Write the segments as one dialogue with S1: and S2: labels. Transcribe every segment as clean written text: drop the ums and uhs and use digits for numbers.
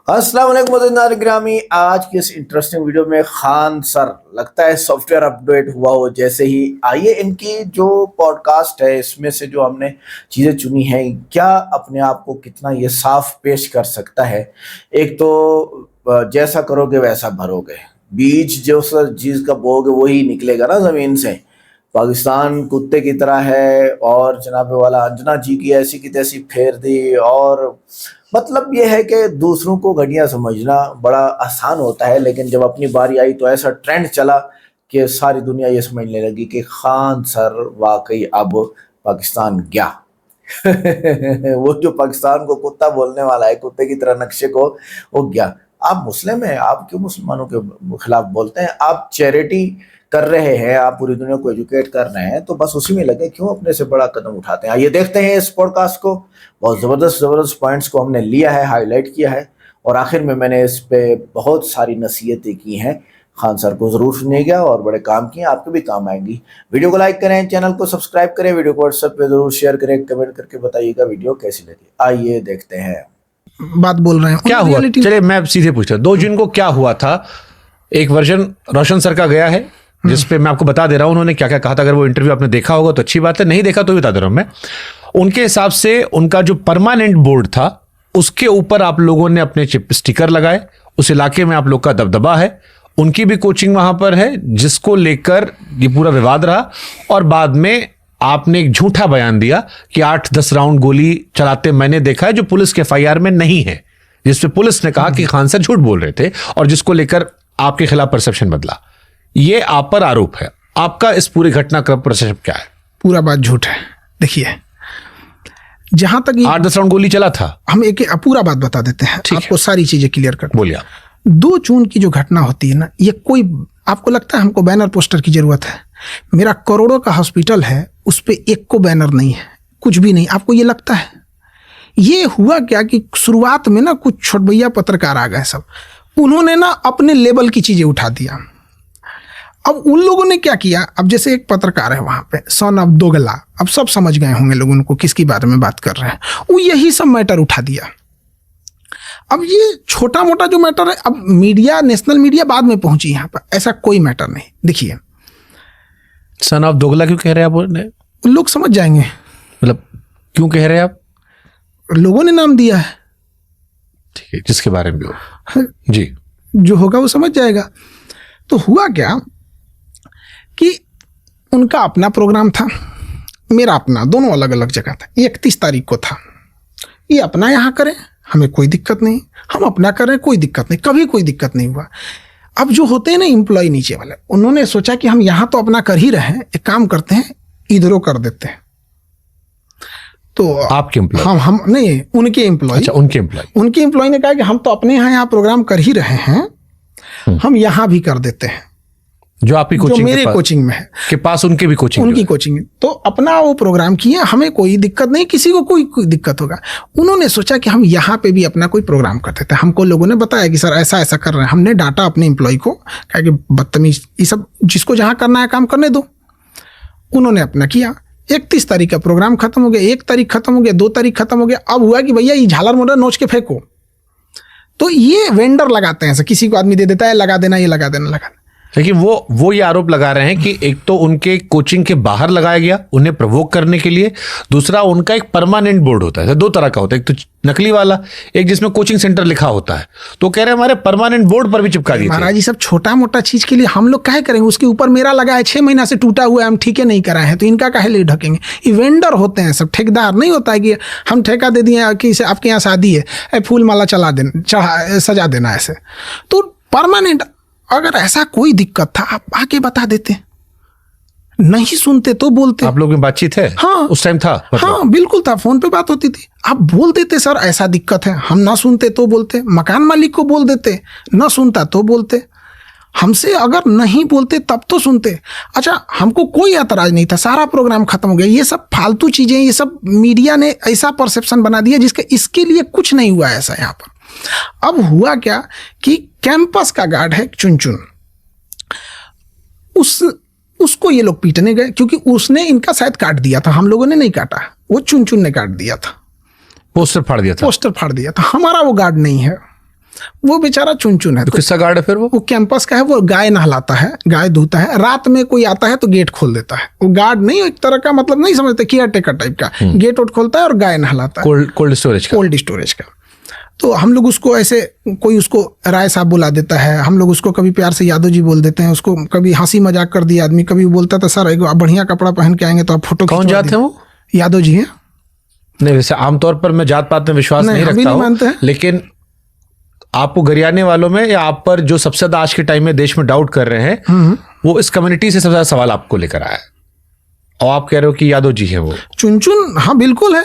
S1: अस्सलाम वालेकुम मज़ेदार ग्रामी। आज की इस इंटरेस्टिंग वीडियो में खान सर लगता है सॉफ्टवेयर अपडेट हुआ हो जैसे ही। आइए इनकी जो पॉडकास्ट है इसमें से जो हमने चीज़ें चुनी हैं, क्या अपने आप को कितना ये साफ पेश कर सकता है। एक तो जैसा करोगे वैसा भरोगे, बीज जो सर चीज़ का बोओगे वही निकलेगा ना ज़मीन से। पाकिस्तान कुत्ते की तरह है और जनाब वाला अंजना जी की ऐसी की तैसी फेर दी। और मतलब ये है कि दूसरों को घटिया समझना बड़ा आसान होता है, लेकिन जब अपनी बारी आई तो ऐसा ट्रेंड चला कि सारी दुनिया ये समझने लगी कि खान सर वाकई अब पाकिस्तान गया। वो जो पाकिस्तान को कुत्ता बोलने वाला है, कुत्ते की तरह नक्शे को, वो गया। आप मुस्लिम हैं, आप क्यों मुसलमानों के खिलाफ बोलते हैं? आप चैरिटी कर रहे हैं, आप पूरी दुनिया को एजुकेट कर रहे हैं, तो बस उसी में लगे, क्यों अपने से बड़ा कदम उठाते हैं। आइए देखते हैं इस पॉडकास्ट को। बहुत ज़बरदस्त पॉइंट्स को हमने लिया है, हाईलाइट किया है, और आखिर में मैंने इस पे बहुत सारी नसीहतें की हैं। खान सर को ज़रूर सुनिएगा और बड़े काम किए, आपके भी काम आएंगी। वीडियो को लाइक करें, चैनल को सब्सक्राइब करें, वीडियो को व्हाट्सएप पे ज़रूर शेयर करें, कमेंट करके बताइएगा वीडियो कैसी लगी। आइए देखते हैं।
S2: बात बोल रहे हैं
S3: क्या हुआ। चलिए मैं सीधे पूछता हूँ, 2 जून को क्या हुआ था। एक वर्जन रोशन सर का गया है जिसपे मैं आपको बता दे रहा हूं उन्होंने क्या क्या कहा था। अगर वो इंटरव्यू आपने देखा होगा तो अच्छी बात है, नहीं देखा तो भी बता दे रहा हूं मैं। उनके हिसाब से उनका जो परमानेंट बोर्ड था उसके ऊपर आप लोगों ने अपने चिप स्टिकर लगाए, उस इलाके में आप लोग का दबदबा है, उनकी भी कोचिंग वहां पर है, जिसको लेकर ये पूरा विवाद रहा। और बाद में आपने एक झूठा बयान दिया कि 8-10 राउंड गोली चलाते मैंने देखा है, जो पुलिस के FIR में नहीं है, जिसपे पुलिस ने कहा कि खान सर झूठ बोल रहे थे और जिसको लेकर आपके खिलाफ परसेप्शन बदला। ये आप पर आरोप है, आपका इस पूरी घटनाक्रम पर परसेप्शन क्या है?
S2: पूरा बात झूठ है। देखिए, जहां तक
S3: 8-10 राउंड गोली चला था,
S2: हम एक पूरा बात बता देते हैं, आपको सारी चीजें क्लियर कर।
S3: बोलिए।
S2: 2 जून की जो घटना होती है ना, ये कोई आपको लगता है हमको बैनर पोस्टर की जरूरत है? मेरा करोड़ों का हॉस्पिटल है, उस पर एक को बैनर नहीं है, कुछ भी नहीं। आपको ये लगता है? ये हुआ क्या कि शुरुआत में ना कुछ छोटभैया पत्रकार आ गए, सब उन्होंने ना अपने लेवल की चीजें उठा दिया। अब उन लोगों ने क्या किया, अब जैसे एक पत्रकार है वहां पे, सन ऑफ दोगला, अब सब समझ गए होंगे लोग उनको किसकी बारे में बात कर रहे हैं, वो यही सब मैटर उठा दिया। अब ये छोटा मोटा जो मैटर है, अब मीडिया, नेशनल मीडिया बाद में पहुंची यहाँ पर, ऐसा कोई मैटर नहीं। देखिए,
S3: सन ऑफ दोगला क्यों कह रहे हैं आप?
S2: लोग समझ जाएंगे।
S3: मतलब क्यों कह रहे हैं आप?
S2: लोगों ने नाम दिया है।
S3: ठीक है, जिसके बारे में हो जी,
S2: जो होगा वो समझ जाएगा। तो हुआ क्या कि उनका अपना प्रोग्राम था, मेरा अपना, दोनों अलग अलग जगह था। 31 तारीख को था। ये अपना यहाँ करें, हमें कोई दिक्कत नहीं, हम अपना करें, कोई दिक्कत नहीं, कभी कोई दिक्कत नहीं हुआ। अब जो होते हैं ना एम्प्लॉय नीचे वाले, उन्होंने सोचा कि हम यहाँ तो अपना कर ही रहे हैं, एक काम करते हैं इधरों कर देते हैं। तो
S3: आपके एम्प्लॉय?
S2: हम नहीं, उनके एम्प्लॉय।
S3: अच्छा, उनके एम्प्लॉय
S2: ने कहा कि हम तो अपने यहाँ प्रोग्राम कर ही रहे हैं, हम यहाँ भी कर देते हैं।
S3: जो आपकी कोचिंग,
S2: मेरे कोचिंग में है
S3: के पास, उनके भी कोचिंग,
S2: उनकी कोचिंग, तो अपना वो प्रोग्राम किए, हमें कोई दिक्कत नहीं, किसी को कोई दिक्कत होगा। उन्होंने सोचा कि हम यहाँ पे भी अपना कोई प्रोग्राम कर देते हैं। हमको लोगों ने बताया कि सर ऐसा ऐसा कर रहे हैं। हमने डाटा अपने एम्प्लॉय को, कहा कि बदतमीज, ये सब जिसको जहाँ करना है काम करने दो। उन्होंने अपना किया। 31 तारीख का प्रोग्राम खत्म हो गया, 1 तारीख खत्म हो गया, 2 तारीख खत्म हो गया। अब हुआ कि भैया ये झालर मोटर नोच के फेंको। तो ये वेंडर लगाते हैं, किसी को आदमी दे देता है, लगा देना, ये लगा देना, लगा देना।
S3: लेकिन वो ये आरोप लगा रहे हैं कि एक तो उनके कोचिंग के बाहर लगाया गया उन्हें प्रवोक करने के लिए, दूसरा उनका एक परमानेंट बोर्ड होता है, 2 तरह का होता है, एक तो नकली वाला, एक जिसमें कोचिंग सेंटर लिखा होता है। तो कह रहे हैं हमारे परमानेंट बोर्ड पर भी चिपका दिया।
S2: महाराज जी, सब छोटा मोटा चीज के लिए हम लोग काहे करेंगे? उसके ऊपर मेरा लगा है 6 महीना से टूटा हुआ है, हम ठीक है नहीं कराए हैं, तो इनका काहे लिए ढकेंगे? ये वेंडर होते हैं सब, ठेकेदार नहीं होता है कि हम ठेका दे दिए कि आपके यहाँ शादी है, फूल माला चला देना, सजा देना, ऐसे। तो परमानेंट, अगर ऐसा कोई दिक्कत था आप आके बता देते, नहीं सुनते तो बोलते।
S3: आप लोग में बातचीत है?
S2: हाँ,
S3: उस टाइम था।
S2: हाँ बिल्कुल था, फोन पे बात होती थी। आप बोल देते सर ऐसा दिक्कत है, हम ना सुनते तो बोलते, मकान मालिक को बोल देते, ना सुनता तो बोलते, हमसे अगर नहीं बोलते तब तो सुनते। अच्छा, हमको कोई एतराज नहीं था, सारा प्रोग्राम खत्म हो गया। ये सब फालतू चीजें, ये सब मीडिया ने ऐसा परसेप्शन बना दिया जिसके इसके लिए कुछ नहीं हुआ ऐसा यहाँ पर। अब हुआ क्या कि कैंपस का गार्ड है चुन, उसको ये लोग पीटने गए, क्योंकि उसने इनका शायद काट दिया था, हम लोगों ने नहीं काटा, वो चुन ने काट दिया था,
S3: पोस्टर फाड़ दिया था।
S2: हमारा वो गार्ड नहीं है। वो बेचारा चुन है।
S3: तो किसका गार्ड है फिर वो?
S2: कैंपस का है, वो गाय नहलाता है, गाय धोता है, रात में कोई आता है तो गेट खोल देता है। वो गार्ड नहीं, एक तरह का मतलब नहीं समझते, केयर टेकर टाइप का, गेट उठ खोलता है और गाय नहलाता है।
S3: कोल्ड स्टोरेज का।
S2: तो हम लोग उसको ऐसे, कोई उसको राय साहब बुला देता है, हम लोग उसको कभी प्यार से यादव जी बोल देते हैं, उसको कभी हंसी मजाक कर दिया आदमी, कभी बोलता था सर एक बढ़िया कपड़ा पहन के आएंगे तो आप फोटो
S3: कौन जात है वो?
S2: यादव जी हैं।
S3: नहीं, वैसे आमतौर पर मैं जात पात में विश्वास नहीं रखता हूँ, लेकिन आपको गरियाने वालों में या आप पर जो सबसे ज्यादा आज के टाइम में देश में डाउट कर रहे हैं, वो इस कम्युनिटी से सबसे ज्यादा सवाल आपको लेकर आया है, और आप कह रहे हो कि यादव जी है वो।
S2: चुन, हाँ बिल्कुल है,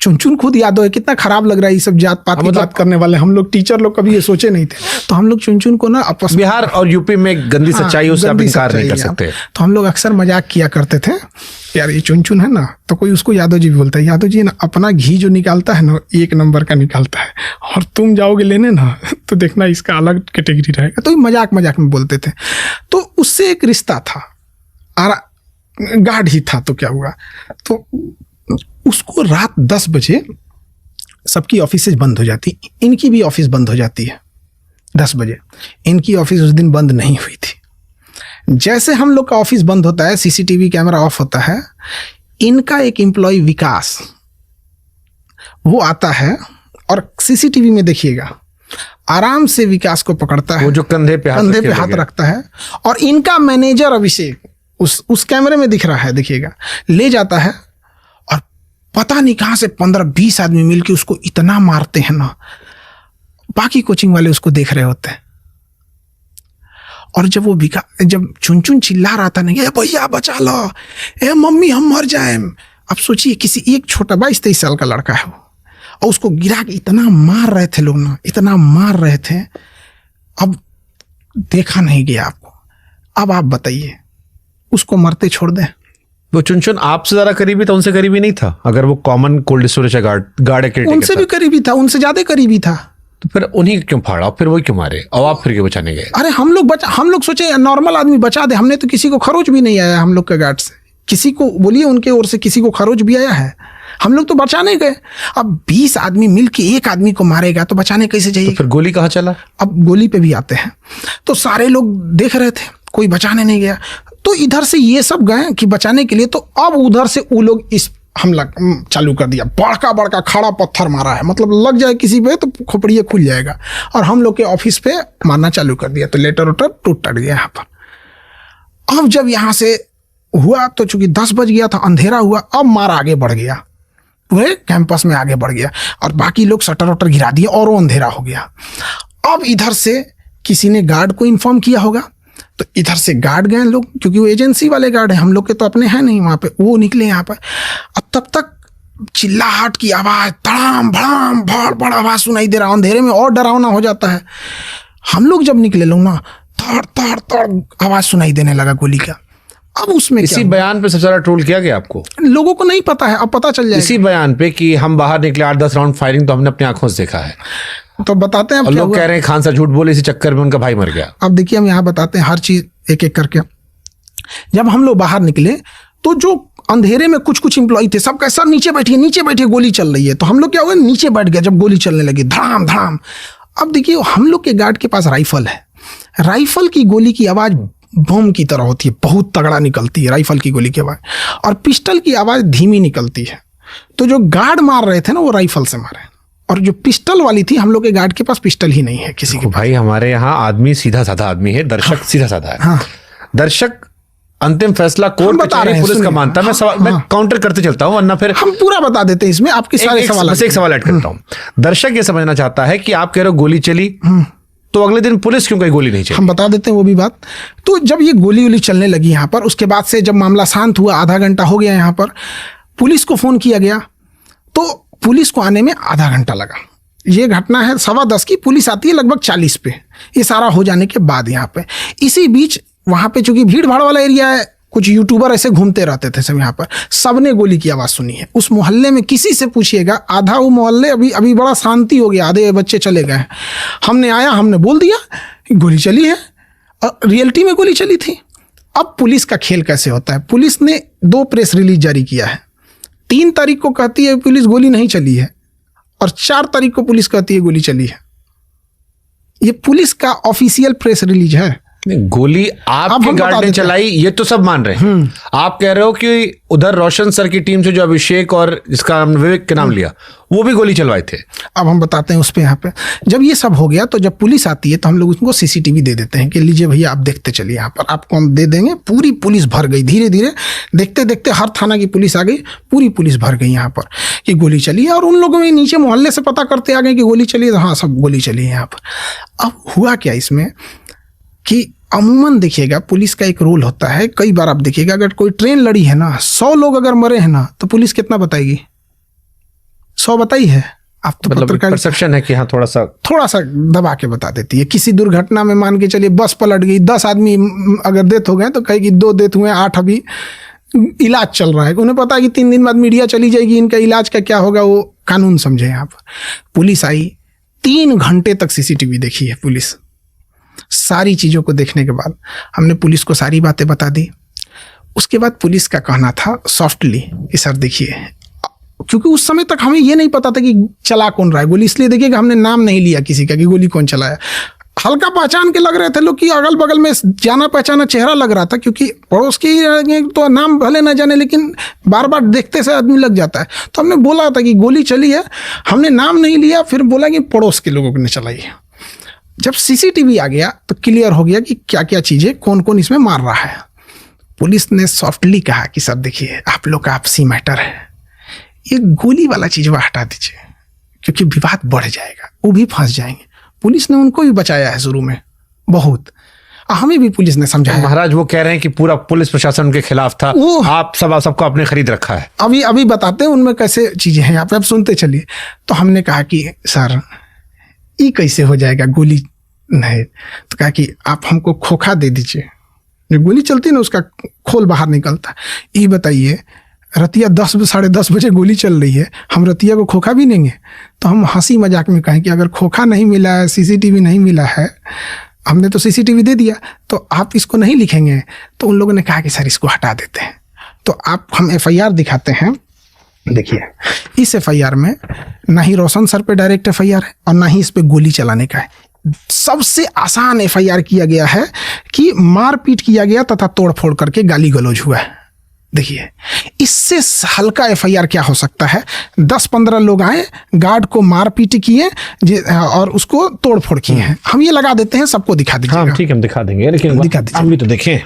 S2: चुन खुद यादव है। कितना खराब लग रहा है ये सब जात पात की बात करने वाले। हम लोग टीचर लोग कभी ये सोचे नहीं थे, तो हम लोग चुन को ना आपस में,
S3: बिहार और यूपी में गंदी सच्चाई उससे आप इनकार नहीं कर सकते।
S2: तो हम लोग अक्सर मजाक किया करते थे, यार ये चुन है ना, तो कोई उसको यादव जी भी बोलता है, यादव जी ना अपना घी जो निकालता है ना 1 नंबर का निकालता है, और तुम जाओगे लेने ना तो देखना इसका अलग कैटेगरी रहेगा। तो मजाक में बोलते थे। तो उससे एक रिश्ता था, गार्ड ही था। तो क्या हुआ, तो उसको रात 10 बजे सबकी ऑफिसेज बंद हो जाती, इनकी भी ऑफिस बंद हो जाती है 10 बजे। इनकी ऑफिस उस दिन बंद नहीं हुई थी। जैसे हम लोग का ऑफिस बंद होता है, सीसीटीवी कैमरा ऑफ होता है, इनका एक एम्प्लॉय विकास वो आता है और सीसीटीवी में देखिएगा आराम से विकास को पकड़ता है,
S3: वो जो कंधे पे
S2: हाथ रखता है, और इनका मैनेजर अभिषेक उस कैमरे में दिख रहा है, देखिएगा, ले जाता है और पता नहीं कहां से 15-20 आदमी मिलके उसको इतना मारते हैं ना, बाकी कोचिंग वाले उसको देख रहे होते हैं। और जब वो जब चुन चिल्ला रहा था, नहीं भैया बचा लो, ए मम्मी हम मर जाए। अब सोचिए किसी एक छोटा 22-23 साल का लड़का है वो, और उसको गिरा के इतना मार रहे थे लोग ना, इतना मार रहे थे। अब देखा नहीं गया आपको, अब आप बताइए उसको मरते छोड़ दें?
S3: वो चुन आपसे ज्यादा करीबी था, उनसे करीबी नहीं था? अगर वो कॉमन कोल्ड स्टोरेज गार्ड
S2: उनसे भी करीबी था, उनसे ज्यादा करीबी था।
S3: तो फिर उन्हीं क्यों फाड़ा, फिर वही क्यों मारे, और आप फिर क्यों बचाने गए?
S2: अरे हम लोग सोचे नॉर्मल आदमी बचा दे, हमने तो किसी को खरोच भी नहीं आया हम लोग के गार्ड से, किसी को बोलिए उनके ओर से किसी को खरोच भी आया है? हम लोग तो बचाने गए। अब 20 आदमी मिलके एक आदमी को मारेगा तो बचाने कैसे जाइए?
S3: तो फिर गोली कहाँ चला?
S2: अब गोली पे भी आते हैं। तो सारे लोग देख रहे थे, कोई बचाने नहीं गया। तो इधर से ये सब गए कि बचाने के लिए, तो अब उधर से वो लोग इस हमला चालू कर दिया। बड़का खड़ा पत्थर मारा है, मतलब लग जाए किसी पे तो खोपड़िया खुल जाएगा, और हम लोग के ऑफिस पे मारना चालू कर दिया। तो लेटर उटर टूट गया यहाँ पर। अब जब यहाँ से हुआ तो चूंकि 10 बज गया था, अंधेरा हुआ, अब मार आगे बढ़ गया, वह कैंपस में आगे बढ़ गया, और बाकी लोग शटर वटर गिरा दिए और वो अंधेरा हो गया। अब इधर से किसी ने गार्ड को इन्फॉर्म किया होगा, तो इधर से गार्ड गए लोग, क्योंकि वो एजेंसी वाले गार्ड हैं, हम लोग के तो अपने हैं नहीं वहाँ पे। वो निकले यहाँ पर। अब तब तक चिल्लाहट की आवाज़, तड़ाम भड़ाम बड़ आवाज़ सुनाई दे रहा, अंधेरे में और डरावना हो जाता है। हम लोग जब निकले लोग ना, तड़ आवाज़ सुनाई देने लगा गोली का। अब उसमें
S3: इसी बयान पे सबसे ज्यादा ट्रोल किया गया आपको?
S2: लोगों को नहीं पता है, अब पता चल जाएगा।
S3: इसी बयान पे कि हम बाहर निकले 8-10 राउंड फायरिंग तो हमने अपनी आंखों से देखा है,
S2: तो बताते हैं।
S3: और लोग कह रहे हैं खान साहब झूठ बोले, इसी चक्कर में उनका भाई मर गया।
S2: अब देखिए हम यहाँ बताते हैं हर चीज एक एक करके। जब हम लोग बाहर निकले तो जो अंधेरे में कुछ एम्प्लॉय थे, सब कैसा नीचे बैठिए गोली चल रही है। तो हम लोग क्या हुआ, नीचे बैठ गया जब गोली चलने लगी, धड़ाम। अब देखिए हम लोग के गार्ड के पास राइफल है, राइफल की गोली की आवाज बम की तरह होती है, बहुत तगड़ा निकलती है राइफल की गोली की आवाज, और पिस्टल की आवाज धीमी निकलती है। तो जो गार्ड मार रहे थे ना, वो राइफल से मारे, और जो पिस्टल वाली थी, हम लोग के गार्ड के पास पिस्टल ही नहीं है किसी के।
S3: भाई हमारे यहाँ आदमी सीधा साधा आदमी है, दर्शक सीधा साधा है।
S2: हाँ।
S3: दर्शक अंतिम फैसला कोर्ट कचहरी पुलिस का मानता है। मैं काउंटर करते चलता हूँ, वरना फिर
S2: हम पूरा बता देते हैं इसमें आपके सारे सवाल।
S3: बस एक सवाल ऐड करता हूँ। दर्शक ये समझना चाहता है कि आप कह रहे हो गोली चली, तो अगले दिन पुलिस क्यों कहीं गोली नहीं चली?
S2: हम बता देते हैं वो भी बात। तो जब ये गोली चलने लगी यहाँ पर, उसके बाद से जब मामला शांत हुआ, आधा घंटा हो गया यहाँ पर, पुलिस को फोन किया गया, तो पुलिस को आने में आधा घंटा लगा। ये घटना है 10:15 की, पुलिस आती है लगभग 40 पे, ये सारा हो जाने के बाद यहाँ पे। इसी बीच वहाँ पे चूंकि भीड़ भाड़ वाला एरिया है, कुछ यूट्यूबर ऐसे घूमते रहते थे सब यहाँ पर, सबने गोली की आवाज़ सुनी है। उस मोहल्ले में किसी से पूछिएगा, आधा वो मोहल्ले अभी बड़ा शांति हो गया, आधे बच्चे चले गए हैं। हमने बोल दिया गोली चली है, और रियलिटी में गोली चली थी। अब पुलिस का खेल कैसे होता है, पुलिस ने 2 प्रेस रिलीज जारी किया है। 3 तारीख को कहती है पुलिस गोली नहीं चली है, और 4 तारीख को पुलिस कहती है गोली चली है। ये पुलिस का ऑफिशियल प्रेस रिलीज है।
S3: नहीं, गोली आपके गार्ड ने चलाई ये तो सब मान रहे हैं। आप कह रहे हो कि उधर रोशन सर की टीम से जो अभिषेक और जिसका विवेक के नाम लिया वो भी गोली चलवाए थे।
S2: अब हम बताते हैं उस पे। यहाँ पे जब ये सब हो गया तो जब पुलिस आती है तो हम लोग उसको सीसीटीवी दे देते हैं कि लीजिए भैया आप देखते चलिए, यहाँ पर आपको हम दे देंगे। पूरी पुलिस भर गई, धीरे धीरे देखते देखते हर थाना की पुलिस आ गई, पूरी पुलिस भर गई यहाँ पर कि गोली चली है। और उन लोगों में नीचे मोहल्ले से पता करते आ गए कि गोली चली है, तो हाँ सब गोली चली है यहाँ पर। अब हुआ क्या इसमें कि अमूमन देखिएगा पुलिस का एक रोल होता है। कई बार आप देखिएगा अगर कोई ट्रेन लड़ी है ना, 100 लोग अगर मरे हैं ना, तो पुलिस कितना बताएगी? 100 बताई है। आप तो
S3: मतलब परसेप्शन है कि हाँ थोड़ा सा
S2: दबा के बता देती है। किसी दुर्घटना में मान के चलिए बस पलट गई, 10 आदमी अगर डेथ हो गए तो कहेगी 2 डेथ हुए, 8 अभी इलाज चल रहा है। उन्हें पता है कि 3 दिन बाद मीडिया चली जाएगी, इनका इलाज का क्या होगा वो कानून समझे। यहाँ पर पुलिस आई, 3 घंटे तक सीसीटीवी देखी है पुलिस। सारी चीज़ों को देखने के बाद हमने पुलिस को सारी बातें बता दी। उसके बाद पुलिस का कहना था सॉफ्टली कि सर देखिए, क्योंकि उस समय तक हमें ये नहीं पता था कि चला कौन रहा है गोली, इसलिए देखिए कि हमने नाम नहीं लिया किसी का कि गोली कौन चलाया। हल्का पहचान के लग रहे थे लोग कि अगल बगल में जाना पहचाना चेहरा लग रहा था, क्योंकि पड़ोस की तो नाम भले ना जाने लेकिन बार बार देखते से आदमी लग जाता है। तो हमने बोला था कि गोली चली है, हमने नाम नहीं लिया, फिर बोला कि पड़ोस के लोगों ने चलाई है। जब सीसीटीवी आ गया तो क्लियर हो गया कि क्या क्या चीज़ें कौन कौन इसमें मार रहा है। पुलिस ने सॉफ्टली कहा कि सर देखिए आप लोग का आपसी मैटर है, ये गोली वाला चीज़ हटा दीजिए क्योंकि विवाद बढ़ जाएगा, वो भी फंस जाएंगे। पुलिस ने उनको भी बचाया है शुरू में बहुत, हमें भी पुलिस ने समझाया।
S3: महाराज वो कह रहे हैं कि पूरा पुलिस प्रशासन उनके खिलाफ था, आप सबको आपने खरीद रखा है।
S2: अभी बताते हैं उनमें कैसे चीज़ें हैं, आप सुनते चलिए। तो हमने कहा कि सर ये कैसे हो जाएगा, गोली नहीं। तो कहा कि आप हमको खोखा दे दीजिए, जो गोली चलती है ना उसका खोल बाहर निकलता। ये बताइए रतिया 10 साढ़े 10 बजे गोली चल रही है, हम रतिया को खोखा भी देंगे? तो हम हंसी मजाक में कहें कि अगर खोखा नहीं मिला है, सीसीटीवी नहीं मिला है, हमने तो सीसीटीवी दे दिया, तो आप इसको नहीं लिखेंगे? तो उन लोगों ने कहा कि सर इसको हटा देते हैं। तो आप हम FIR दिखाते हैं। देखिए इस FIR में ना ही रोशन सर पे डायरेक्ट FIR है और ना ही इस पे गोली चलाने का है। सबसे आसान FIR किया गया है कि मारपीट किया गया तथा तोड़फोड़ करके गाली गलौज हुआ है। देखिए इससे हल्का FIR क्या हो सकता है? 10-15 लोग आए, गार्ड को मारपीट किए और उसको तोड़फोड़ किए हैं। हम ये लगा देते हैं, सबको दिखा दीजिए।
S3: हाँ ठीक है हम दिखा देंगे, लेकिन
S2: दिखा दीजिए,
S3: आप भी तो देखें।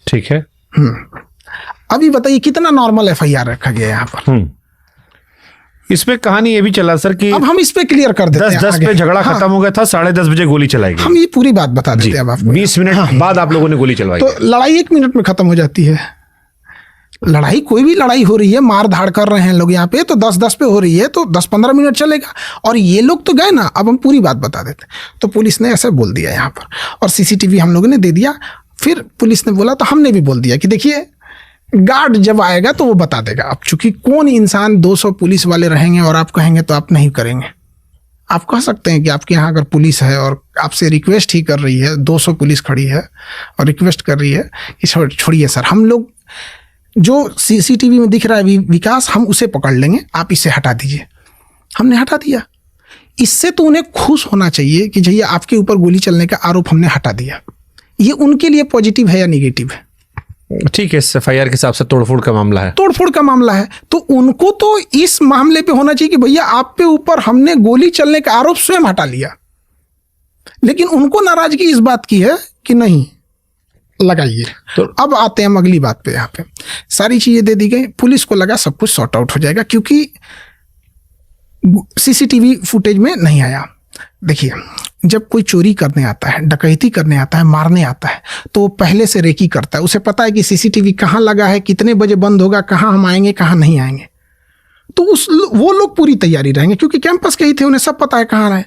S3: ठीक है।
S2: अभी बताइए कितना नॉर्मल FIR रखा गया है यहाँ पर।
S3: इसमें कहानी ये भी चला सर कि
S2: अब हम इस पे क्लियर कर देते हैं।
S3: 10 पे झगड़ा खत्म हो गया था, 10:30 बजे गोली चलाई गई।
S2: हम ये पूरी बात बता देते हैं अब आपको।
S3: 20 मिनट बाद आप लोगों ने गोली चलवाई।
S2: तो लड़ाई 1 मिनट में खत्म हो जाती है। लड़ाई कोई भी लड़ाई हो रही है, मार धाड़ कर रहे हैं लोग यहाँ पे, तो 10-10 पे हो रही है तो 10-15 मिनट चलेगा। और ये लोग तो गए ना, अब हम पूरी बात बता देते हैं। तो पुलिस ने ऐसे बोल दिया यहाँ पर, और सीसीटीवी हम लोगों ने दे दिया। फिर पुलिस ने बोला तो हमने भी बोल दिया कि देखिए गार्ड जब आएगा तो वो बता देगा। अब चूंकि कौन इंसान 200 पुलिस वाले रहेंगे और आप कहेंगे तो आप नहीं करेंगे। आप कह सकते हैं कि आपके यहाँ अगर पुलिस है और आपसे रिक्वेस्ट ही कर रही है, 200 पुलिस खड़ी है और रिक्वेस्ट कर रही है कि छोड़िए सर, हम लोग जो सीसीटीवी में दिख रहा है विकास, हम उसे पकड़ लेंगे, आप इसे हटा दीजिए। हमने हटा दिया। इससे तो उन्हें खुश होना चाहिए कि भैया आपके ऊपर गोली चलने का आरोप हमने हटा दिया। ये उनके लिए पॉजिटिव है या निगेटिव है?
S3: ठीक है, FIR के हिसाब से तोड़फोड़ का मामला है।
S2: तोड़फोड़ का मामला है तो उनको तो इस मामले पे होना चाहिए कि भैया आप पे ऊपर हमने गोली चलने का आरोप स्वयं हटा लिया। लेकिन उनको नाराजगी इस बात की है कि नहीं लगाइए। तो अब आते हैं हम अगली बात पे। यहाँ पे सारी चीजें दे दी गई, पुलिस को लगा सब कुछ सॉर्ट आउट हो जाएगा क्योंकि सीसीटीवी फुटेज में नहीं आया। देखिए जब कोई चोरी करने आता है, डकैती करने आता है, मारने आता है, तो पहले से रेकी करता है। उसे पता है कि सीसीटीवी कहाँ लगा है, कितने बजे बंद होगा, कहाँ हम आएंगे, कहाँ नहीं आएंगे। तो वो लोग पूरी तैयारी रहेंगे क्योंकि कैंपस के ही थे, उन्हें सब पता है कहाँ रहे।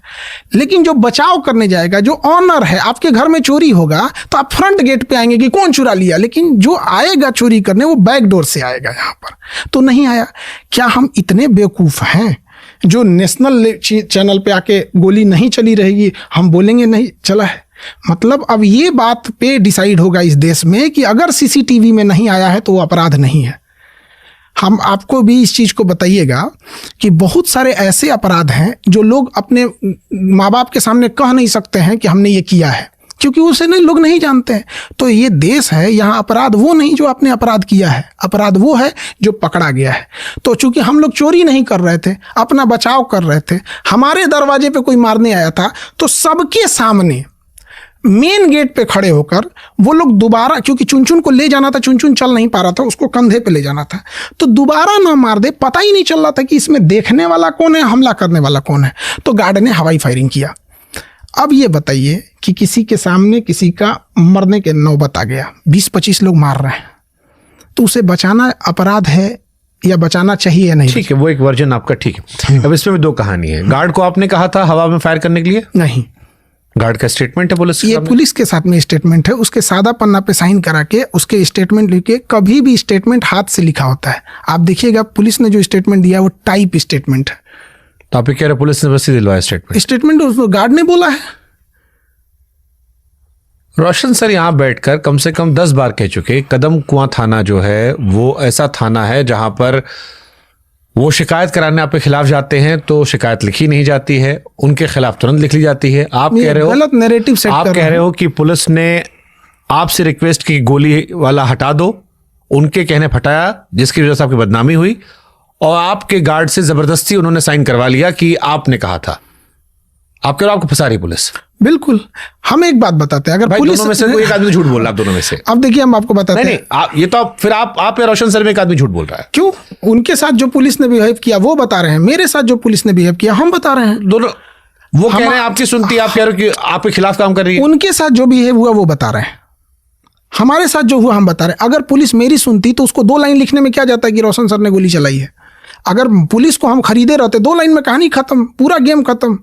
S2: लेकिन जो बचाव करने जाएगा, जो ऑनर है, आपके घर में चोरी होगा तो आप फ्रंट गेट पे आएंगे कि कौन चुरा लिया, लेकिन जो आएगा चोरी करने वो बैक डोर से आएगा यहाँ पर। तो नहीं आया। क्या हम इतने बेवकूफ़ हैं जो नेशनल चैनल पे आके गोली नहीं चली रहेगी हम बोलेंगे नहीं चला है? मतलब अब ये बात पे डिसाइड होगा इस देश में कि अगर सीसीटीवी में नहीं आया है तो वो अपराध नहीं है। हम आपको भी इस चीज़ को बताइएगा कि बहुत सारे ऐसे अपराध हैं जो लोग अपने माँ बाप के सामने कह नहीं सकते हैं कि हमने ये किया है, क्योंकि उसे नहीं, लोग नहीं जानते हैं। तो ये देश है, यहाँ अपराध वो नहीं जो आपने अपराध किया है, अपराध वो है जो पकड़ा गया है। तो चूंकि हम लोग चोरी नहीं कर रहे थे, अपना बचाव कर रहे थे, हमारे दरवाजे पे कोई मारने आया था तो सबके सामने मेन गेट पे खड़े होकर वो लोग दोबारा, क्योंकि चुनचुन को ले जाना था, चुनचुन चल नहीं पा रहा था, उसको कंधे पे ले जाना था, तो दोबारा ना मार दे, पता ही नहीं चल रहा था कि इसमें देखने वाला कौन है, हमला करने वाला कौन है। तो गार्ड ने हवाई फायरिंग किया। अब ये बताइए कि किसी के सामने किसी का मरने के नौबत आ गया, 20-25 लोग मार रहे हैं, तो उसे बचाना अपराध है या बचाना चाहिए या नहीं?
S3: ठीक है, वो एक वर्जन आपका ठीक है। अब इसमें भी दो कहानी है। गार्ड को आपने कहा था हवा में फायर करने के लिए?
S2: नहीं,
S3: गार्ड का स्टेटमेंट है पुलिस के
S2: ये
S3: सामने?
S2: पुलिस के साथ में स्टेटमेंट है, उसके सादा पन्ना पे साइन करा के उसके स्टेटमेंट लिखे। कभी भी स्टेटमेंट हाथ से लिखा होता है, आप देखिएगा पुलिस ने जो स्टेटमेंट दिया वो टाइप स्टेटमेंट है।
S3: तो आप ये कह रहे पुलिस ने बस ही दिलवाया स्टेटमेंट?
S2: स्टेटमेंट उसको गार्ड ने बोला है।
S3: रोशन सर यहाँ बैठकर कम से कम 10 बार कह चुके, कदम कुआं थाना जो है वो ऐसा थाना है जहां पर वो शिकायत कराने आपके खिलाफ जाते हैं तो शिकायत लिखी नहीं जाती है, उनके खिलाफ तुरंत लिख ली जाती है। आप कह रहे हो
S2: गलत नैरेटिव सेट
S3: आप
S2: कर
S3: कह रहे हो कि पुलिस ने आपसे रिक्वेस्ट की गोली वाला हटा दो, उनके कहने हटाया, जिसकी वजह से आपकी बदनामी हुई, और आपके गार्ड से जबरदस्ती उन्होंने साइन करवा लिया कि आपने कहा था। आप कह रहे हो आपको फंसा रही पुलिस?
S2: बिल्कुल। हम एक बात बताते हैं, अगर
S3: भाई
S2: पुलिस
S3: दोनों में से कोई एक आदमी झूठ बोल रहा है, आप दोनों में से।
S2: अब देखिए हम आपको बताते
S3: नहीं
S2: हैं।
S3: नहीं, ये तो आप या रोशन सर में एक आदमी झूठ बोल रहा है।
S2: क्यों? उनके साथ जो पुलिस ने बिहेव किया वो बता रहे हैं, मेरे साथ जो पुलिस ने बिहेव किया हम बता रहे हैं।
S3: दोनों वो कह रहे हैं आपकी सुनती, आप कह रहे हो कि आपके खिलाफ काम कर रही है।
S2: उनके साथ जो बिहेव हुआ वो बता रहे हैं, हमारे साथ जो हुआ हम बता रहे हैं। अगर पुलिस मेरी सुनती तो उसको 2 लाइन लिखने में क्या जाता है कि रोशन सर ने गोली चलाई है। अगर पुलिस को हम खरीदे रहते 2 लाइन में कहानी खत्म, पूरा गेम खत्म।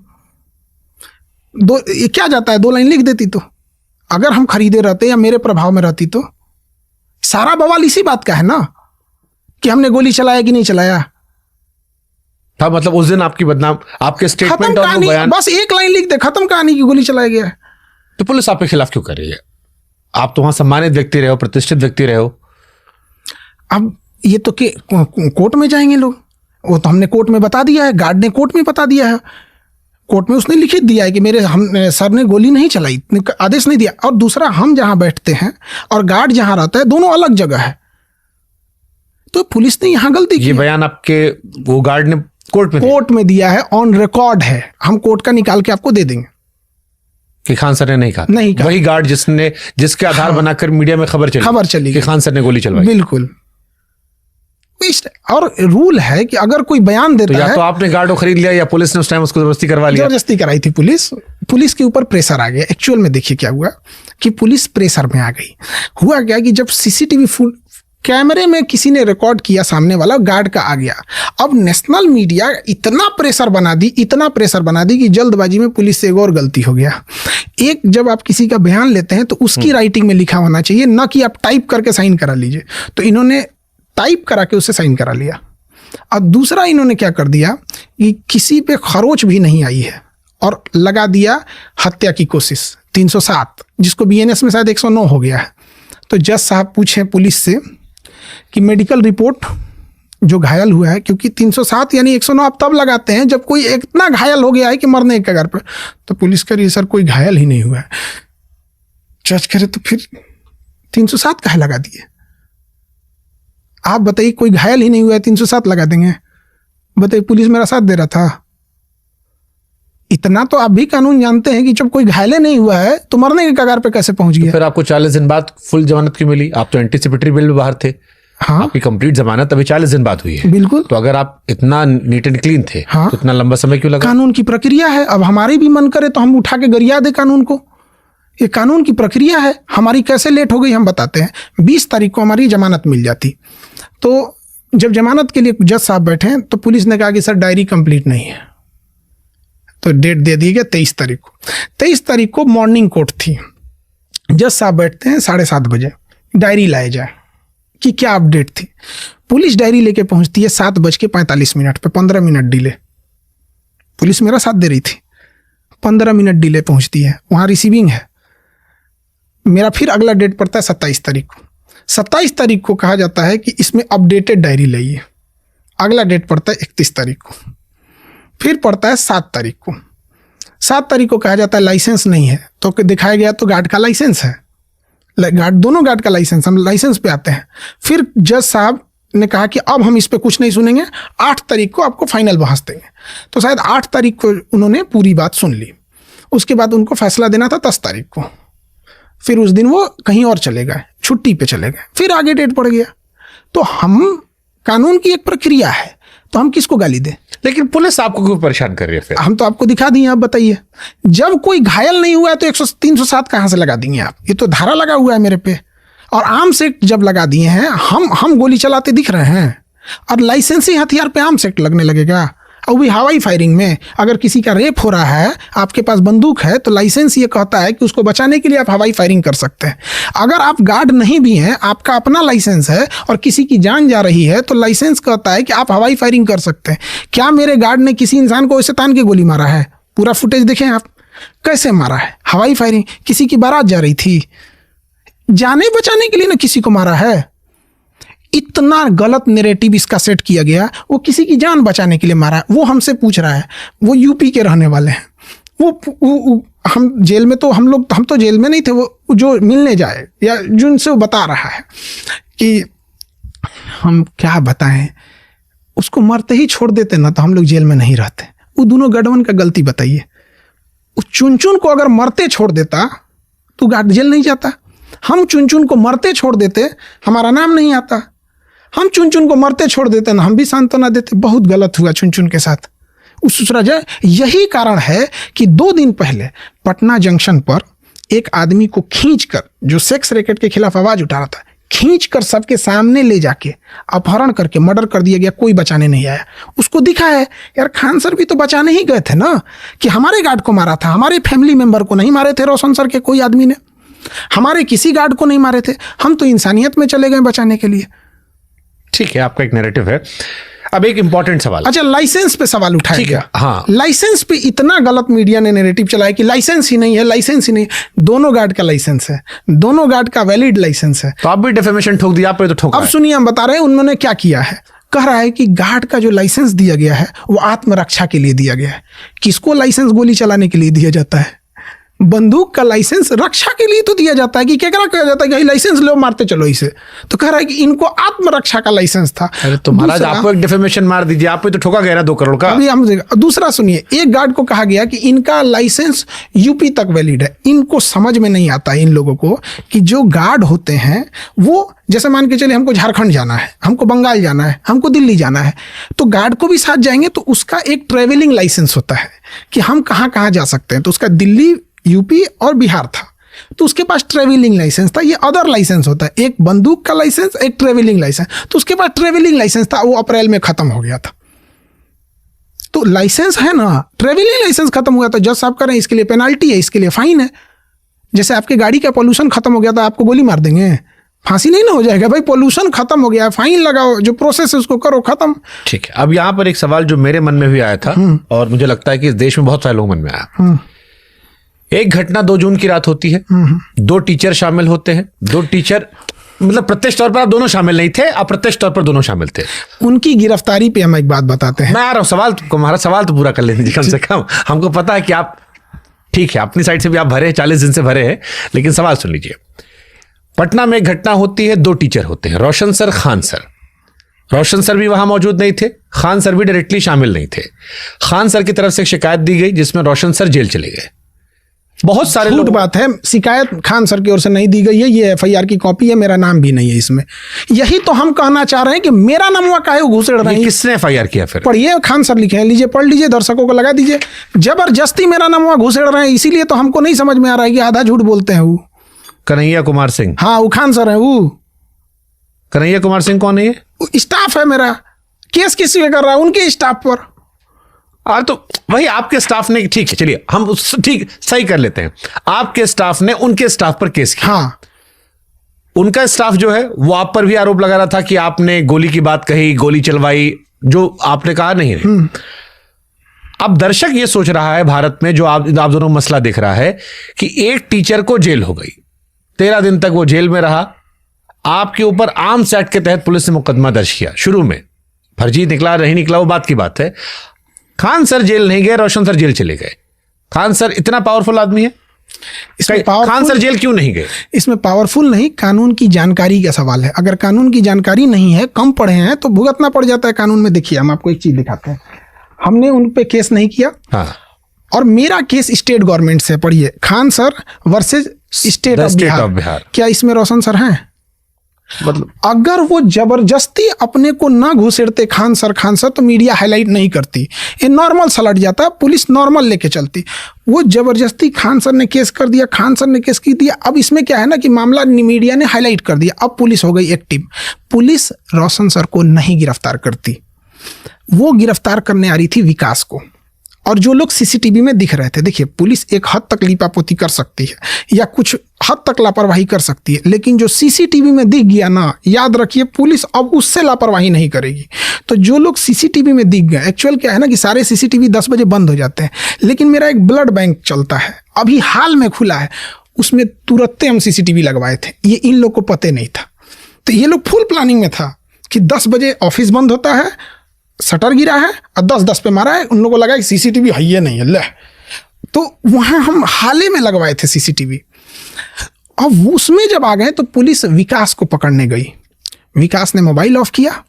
S2: ये क्या जाता है, 2 लाइन लिख देती तो। अगर हम खरीदे रहते या मेरे प्रभाव में रहती तो सारा बवाल इसी बात का है ना कि हमने गोली चलाया कि नहीं चलाया।
S3: था मतलब उस दिन आपकी बदनाम, आपके
S2: खत्म
S3: स्टेटमेंट और वो
S2: कहानी,
S3: बयान,
S2: बस 1 लाइन लिख दे, खत्म कहानी की गोली चलाया गया है।
S3: तो पुलिस आपके खिलाफ क्यों कर रही है? आप तो वहां सम्मानित व्यक्ति रहे हो, प्रतिष्ठित व्यक्ति रहे हो।
S2: अब ये तो कि कोर्ट में जाएंगे लोग, वो तो हमने कोर्ट में बता दिया है, गार्ड ने कोर्ट में बता दिया है, कोर्ट में उसने लिखित दिया है कि मेरे सर ने गोली नहीं चलाई, आदेश नहीं दिया। और दूसरा, हम जहां बैठते हैं और गार्ड जहां रहता है दोनों अलग जगह है, तो पुलिस ने यहां गलती की।
S3: ये बयान आपके वो गार्ड ने कोर्ट
S2: में दिया है, ऑन रिकॉर्ड है, हम कोर्ट का निकाल के आपको दे देंगे
S3: कि खान सर ने नहीं कहा।
S2: नहीं कहा।
S3: वही गार्ड जिसके आधार बनाकर मीडिया में खबर चली कि खान सर ने गोली चलवाई।
S2: बिल्कुल। और रूल है कि अगर कोई बयान देता
S3: तो या
S2: है,
S3: तो आपने गार्ड को खरीद लिया या पुलिस ने उस टाइम उसको जबरदस्ती करवा लिया।
S2: जबरदस्ती कराई थी पुलिस के ऊपर प्रेशर आ गया। एक्चुअल में देखिए क्या हुआ कि पुलिस प्रेशर में आ गई। हुआ क्या कि जब सीसीटीवी फुल कैमरे में किसी ने रिकॉर्ड किया, सामने वाला गार्ड का आ गया। अब नेशनल मीडिया इतना प्रेशर बना दी कि जल्दबाजी में पुलिस से एक और गलती हो गया। एक, जब आप किसी का बयान लेते हैं तो उसकी राइटिंग में लिखा होना चाहिए, ना कि आप टाइप करके साइन करा लीजिए। तो इन्होंने टाइप करा के उससे साइन करा लिया। और दूसरा, इन्होंने क्या कर दिया कि किसी पे खरोच भी नहीं आई है और लगा दिया हत्या की कोशिश 307, जिसको बीएनएस में शायद 109 हो गया है। तो जज साहब पूछे पुलिस से कि मेडिकल रिपोर्ट जो घायल हुआ है, क्योंकि 307 यानी 109 आप तब लगाते हैं जब कोई इतना घायल हो गया है कि मरने के कगार पर। तो पुलिस कह रही है सर कोई घायल ही नहीं हुआ है। जज कह रहे तो फिर 307 काहे लगा दिए? आप बताइए, कोई घायल ही नहीं हुआ है 307 लगा देंगे? बताइए, पुलिस मेरा साथ दे रहा था। इतना तो आप भी कानून जानते हैं कि जब कोई घायल नहीं हुआ है तो मरने के कगार पे कैसे पहुंच गया।
S3: तो फिर आपको 40 दिन बाद फुल जमानत क्यों मिली? आप तो एंटीसिपेटरी बेल में बाहर थे।
S2: हाँ,
S3: आपकी कंप्लीट जमानत अभी 40 दिन बाद हुई है।
S2: बिल्कुल।
S3: तो अगर आप इतना नीट एंड क्लीन थे,
S2: हाँ,
S3: तो इतना लंबा समय क्यों लगा?
S2: कानून की प्रक्रिया है। अब हमारे भी मन करे तो हम उठा के गरिया दे कानून को। ये कानून की प्रक्रिया है। हमारी कैसे लेट हो गई हम बताते हैं। 20 तारीख को हमारी जमानत मिल जाती। तो जब जमानत के लिए जज साहब बैठे तो पुलिस ने कहा कि सर डायरी कंप्लीट नहीं है। तो डेट दे दी गई 23 तारीख को। 23 तारीख को मॉर्निंग कोर्ट थी। जज साहब बैठते हैं 7:30 बजे, डायरी लाए जाए कि क्या अपडेट थी। पुलिस डायरी लेके पहुंचती है 7:45 पे, 15 मिनट डिले। पुलिस मेरा साथ दे रही थी, 15 मिनट डिले पहुंचती है। वहाँ रिसीविंग है। मेरा फिर अगला डेट पड़ता है 27 तारीख को। 27 तारीख को कहा जाता है कि इसमें अपडेटेड डायरी लाइए। अगला डेट पड़ता है 31 तारीख को, फिर पड़ता है 7 तारीख को। 7 तारीख को कहा जाता है लाइसेंस नहीं है, तो दिखाया गया तो गार्ड का लाइसेंस है, गार्ड दोनों गार्ड का लाइसेंस, हम लाइसेंस पे आते हैं। फिर जज साहब ने कहा कि अब हम इस पे कुछ नहीं सुनेंगे, 8 तारीख को आपको फाइनल बहस देंगे। तो शायद 8 तारीख को उन्होंने पूरी बात सुन ली। उसके बाद उनको फैसला देना था 10 तारीख को। फिर उस दिन वो कहीं और चले गए, छुट्टी पे चले गए, फिर आगे डेट पड़ गया। तो हम, कानून की एक प्रक्रिया है, तो हम किसको गाली दें?
S3: लेकिन पुलिस आपको क्यों परेशान कर रही है फिर?
S2: हम तो आपको दिखा दिए, आप बताइए। जब कोई घायल नहीं हुआ है तो 307 कहाँ से लगा देंगे आप? ये तो धारा लगा हुआ है मेरे पे। और आर्म्स एक्ट जब लगा दिए हैं, हम गोली चलाते दिख रहे हैं, और लाइसेंसी हथियार पे आर्म्स एक्ट लगने लगेगा, और भी हवाई फायरिंग में। अगर किसी का रेप हो रहा है, आपके पास बंदूक है, तो लाइसेंस ये कहता है कि उसको बचाने के लिए आप हवाई फायरिंग कर सकते हैं। अगर आप गार्ड नहीं भी हैं, आपका अपना लाइसेंस है और किसी की जान जा रही है, तो लाइसेंस कहता है कि आप हवाई फायरिंग कर सकते हैं। क्या मेरे गार्ड ने किसी इंसान को ऐसे तान के गोली मारा है? पूरा फुटेज देखें आप, कैसे मारा है। हवाई फायरिंग, किसी की बारात जा रही थी, जाने बचाने के लिए ना किसी को मारा है। इतना गलत नैरेटिव इसका सेट किया गया, वो किसी की जान बचाने के लिए मारा है। वो हमसे पूछ रहा है, वो यूपी के रहने वाले हैं, वो हम जेल में, तो हम तो जेल में नहीं थे, वो जो मिलने जाए या जिनसे वो बता रहा है कि हम क्या बताएं, उसको मरते ही छोड़ देते ना तो हम लोग जेल में नहीं रहते। वो दोनों गठबंधन का गलती बताइए। उस चुन को अगर मरते छोड़ देता तो गार्ड जेल नहीं जाता। हम चुन को मरते छोड़ देते, हमारा नाम नहीं आता। हम चुन को मरते छोड़ देते ना, हम भी सांत्वना देते। बहुत गलत हुआ चुन के साथ उस वजह। यही कारण है कि 2 दिन पहले पटना जंक्शन पर एक आदमी को खींचकर, जो सेक्स रैकेट के खिलाफ आवाज उठा रहा था, खींचकर सबके सामने ले जाके अपहरण करके मर्डर कर दिया गया। कोई बचाने नहीं आया। उसको दिखा है यार, खान सर भी तो बचाने ही गए थे ना, कि हमारे गार्ड को मारा था, हमारे फैमिली मेंबर को नहीं मारे थे रोशन सर के कोई आदमी ने, हमारे किसी गार्ड को नहीं मारे थे। हम तो इंसानियत में चले गए बचाने के लिए।
S3: ठीक है, आपका एक नैरेटिव है। अब एक इंपॉर्टेंट सवाल।
S2: अच्छा, लाइसेंस पे सवाल उठाया
S3: ठीक है,
S2: गया।
S3: हाँ।
S2: लाइसेंस पे इतना गलत मीडिया ने नैरेटिव चलाया कि लाइसेंस ही नहीं है, लाइसेंस ही नहीं। दोनों गार्ड का लाइसेंस है, दोनों गार्ड का वैलिड लाइसेंस है।
S3: तो आप भी डेफेमेशन ठोक दिया, आप पे तो ठोका
S2: अब
S3: है।
S2: सुनिए, हम बता रहे हैं उन्होंने क्या किया है। कह रहा है कि गार्ड का जो लाइसेंस दिया गया है वो आत्मरक्षा के लिए दिया गया है। किसको लाइसेंस गोली चलाने के लिए दिया जाता है? बंदूक का लाइसेंस रक्षा के लिए तो दिया जाता है, कि क्या कहा जाता है कि लाइसेंस लो, मारते चलो इसे। तो कह रहा है कि इनको आत्मरक्षा का लाइसेंस था।
S3: अरे तो महाराज, आपको एक डेफेमेशन मार दीजिए, आप पे तो ठोका गया ना 2 करोड़ का।
S2: अभी हम दूसरा सुनिए, एक गार्ड को कहा गया कि इनका लाइसेंस यूपी तक वैलिड है। इनको समझ में नहीं आता इन लोगों को कि जो गार्ड होते हैं वो, जैसे मान के चले हमको झारखंड जाना है, हमको बंगाल जाना है, हमको दिल्ली जाना है, तो गार्ड को भी साथ जाएंगे तो उसका एक ट्रेवलिंग लाइसेंस होता है कि हम कहाँ कहाँ जा सकते हैं। तो उसका दिल्ली, यूपी और बिहार था, तो उसके पास ट्रेवलिंग लाइसेंस था। ये अदर लाइसेंस होता है, एक बंदूक का लाइसेंस, एक ट्रेवलिंग लाइसेंस। तो उसके पास ट्रेवलिंग लाइसेंस था, वो अप्रैल में खत्म हो गया था। तो लाइसेंस है ना, ट्रेवलिंग लाइसेंस खत्म हुआ, तो जज साहब कह रहे हैं इसके लिए पेनाल्टी है, इसके लिए फाइन है। जैसे आपके गाड़ी का पोल्यूशन खत्म हो गया तो आपको गोली मार देंगे, फांसी नहीं ना हो जाएगा भाई। पोल्यूशन खत्म हो गया, फाइन लगाओ, जो प्रोसेस है उसको करो, खत्म।
S3: ठीक है, अब यहाँ पर एक सवाल जो मेरे मन में भी आया था, और मुझे लगता है कि इस देश में बहुत सारे लोग मन में आया। एक घटना 2 जून की रात होती है, 2 टीचर शामिल होते हैं। 2 टीचर, मतलब प्रत्यक्ष तौर पर आप दोनों शामिल नहीं थे, अप्रत्यक्ष तौर पर दोनों शामिल थे।
S2: उनकी गिरफ्तारी पे हम एक बात बताते हैं।
S3: मैं आ रहा हूं, सवाल हमारा सवाल तो पूरा कर लेने दीजिए कम से कम। हमको पता है कि आप, ठीक है, अपनी साइड से भी आप भरे हैं, 40 दिन से भरे हैं, लेकिन सवाल सुन लीजिए। पटना में एक घटना होती है, 2 टीचर होते हैं, रोशन सर, खान सर। रोशन सर भी वहां मौजूद नहीं थे, खान सर भी डायरेक्टली शामिल नहीं थे। खान सर की तरफ से एक शिकायत दी गई जिसमें रोशन सर जेल चले गए। बहुत सारे
S2: झूठ
S3: लोग,
S2: बात है, शिकायत खान सर की ओर से नहीं दी गई है। ये FIR की कॉपी है, मेरा नाम भी नहीं है इसमें। यही तो हम कहना चाह रहे हैं कि मेरा नाम काहे घुसेड़ रहे हैं।
S3: किसने FIR किया फिर?
S2: पढ़िए, खान सर लिखे हैं, लीजिए, पढ़ लीजिए, दर्शकों को लगा दीजिए। जबरदस्ती मेरा नाम घुसेड़ रहे हैं, इसीलिए तो हमको नहीं समझ में आ रहा है कि आधा झूठ बोलते हैं वो।
S3: कन्हैया कुमार सिंह।
S2: हाँ, वो खान सर है। वो
S3: कन्हैया कुमार सिंह कौन है? ये
S2: स्टाफ है मेरा। केस किस पे कर रहा है? उनके स्टाफ पर।
S3: तो वही आपके स्टाफ ने, ठीक है, चलिए हम ठीक सही कर लेते हैं। आपके स्टाफ ने उनके स्टाफ पर केस किया।
S2: हाँ,
S3: उनका स्टाफ जो है वो आप पर भी आरोप लगा रहा था कि आपने गोली की बात कही, गोली चलवाई, जो आपने कहा नहीं है। अब दर्शक ये सोच रहा है भारत में, जो आप दोनों मसला देख रहा है, कि एक टीचर को जेल हो गई, 13 दिन तक वो जेल में रहा। आपके ऊपर आर्म्स एक्ट के तहत पुलिस ने मुकदमा दर्ज किया शुरू में, फर्जी निकला नहीं निकला वो बात की बात है। खान सर जेल नहीं गए, रोशन सर जेल चले गए। खान सर इतना पावरफुल आदमी है, खान सर जेल क्यों नहीं गए?
S2: इसमें पावरफुल नहीं, कानून की जानकारी का सवाल है। अगर कानून की जानकारी नहीं है, कम पढ़े हैं, तो भुगतना पड़ जाता है कानून में। देखिए, हम आपको एक चीज दिखाते हैं। हमने उन पे केस नहीं किया।
S3: हाँ।
S2: और मेरा केस स्टेट गवर्नमेंट से, पढ़िए, Khan sir versus state of Bihar. क्या इसमें रोशन सर हैं?
S3: मतलब
S2: अगर वो जबरदस्ती अपने को ना घुसेड़ते खान सर तो मीडिया हाईलाइट नहीं करती, ये नॉर्मल सलट जाता, पुलिस नॉर्मल लेके चलती। वो जबरदस्ती खान सर ने केस कर दिया, खान सर ने केस की दिया। अब इसमें क्या है ना कि मामला मीडिया ने हाईलाइट कर दिया, अब पुलिस हो गई एक्टिव। पुलिस रोशन सर को नहीं गिरफ्तार करती, वो गिरफ्तार करने आ रही थी विकास को। और जो लोग सीसीटीवी में दिख रहे थे, देखिए, पुलिस एक हद तक लीपापोती कर सकती है या कुछ हद तक लापरवाही कर सकती है, लेकिन जो सीसीटीवी में दिख गया ना, याद रखिए, पुलिस अब उससे लापरवाही नहीं करेगी। तो जो लोग सीसीटीवी में दिख गए, एक्चुअल क्या है ना कि सारे सीसीटीवी 10 बजे बंद हो जाते हैं, लेकिन मेरा एक ब्लड बैंक चलता है, अभी हाल में खुला है, उसमें तुरंत हम सीसीटीवी लगवाए थे। ये इन लोग को पता नहीं था। तो ये लोग फुल प्लानिंग में था कि 10 बजे ऑफिस बंद होता है, शटर गिरा है और 10-10 पे मारा है। उन लोगों को लगा कि सीसीटीवी है ही नहीं है, ले, तो वहां हम हाले में लगवाए थे सीसीटीवी। अब उसमें जब आ गए तो पुलिस विकास को पकड़ने गई। विकास ने मोबाइल ऑफ किया,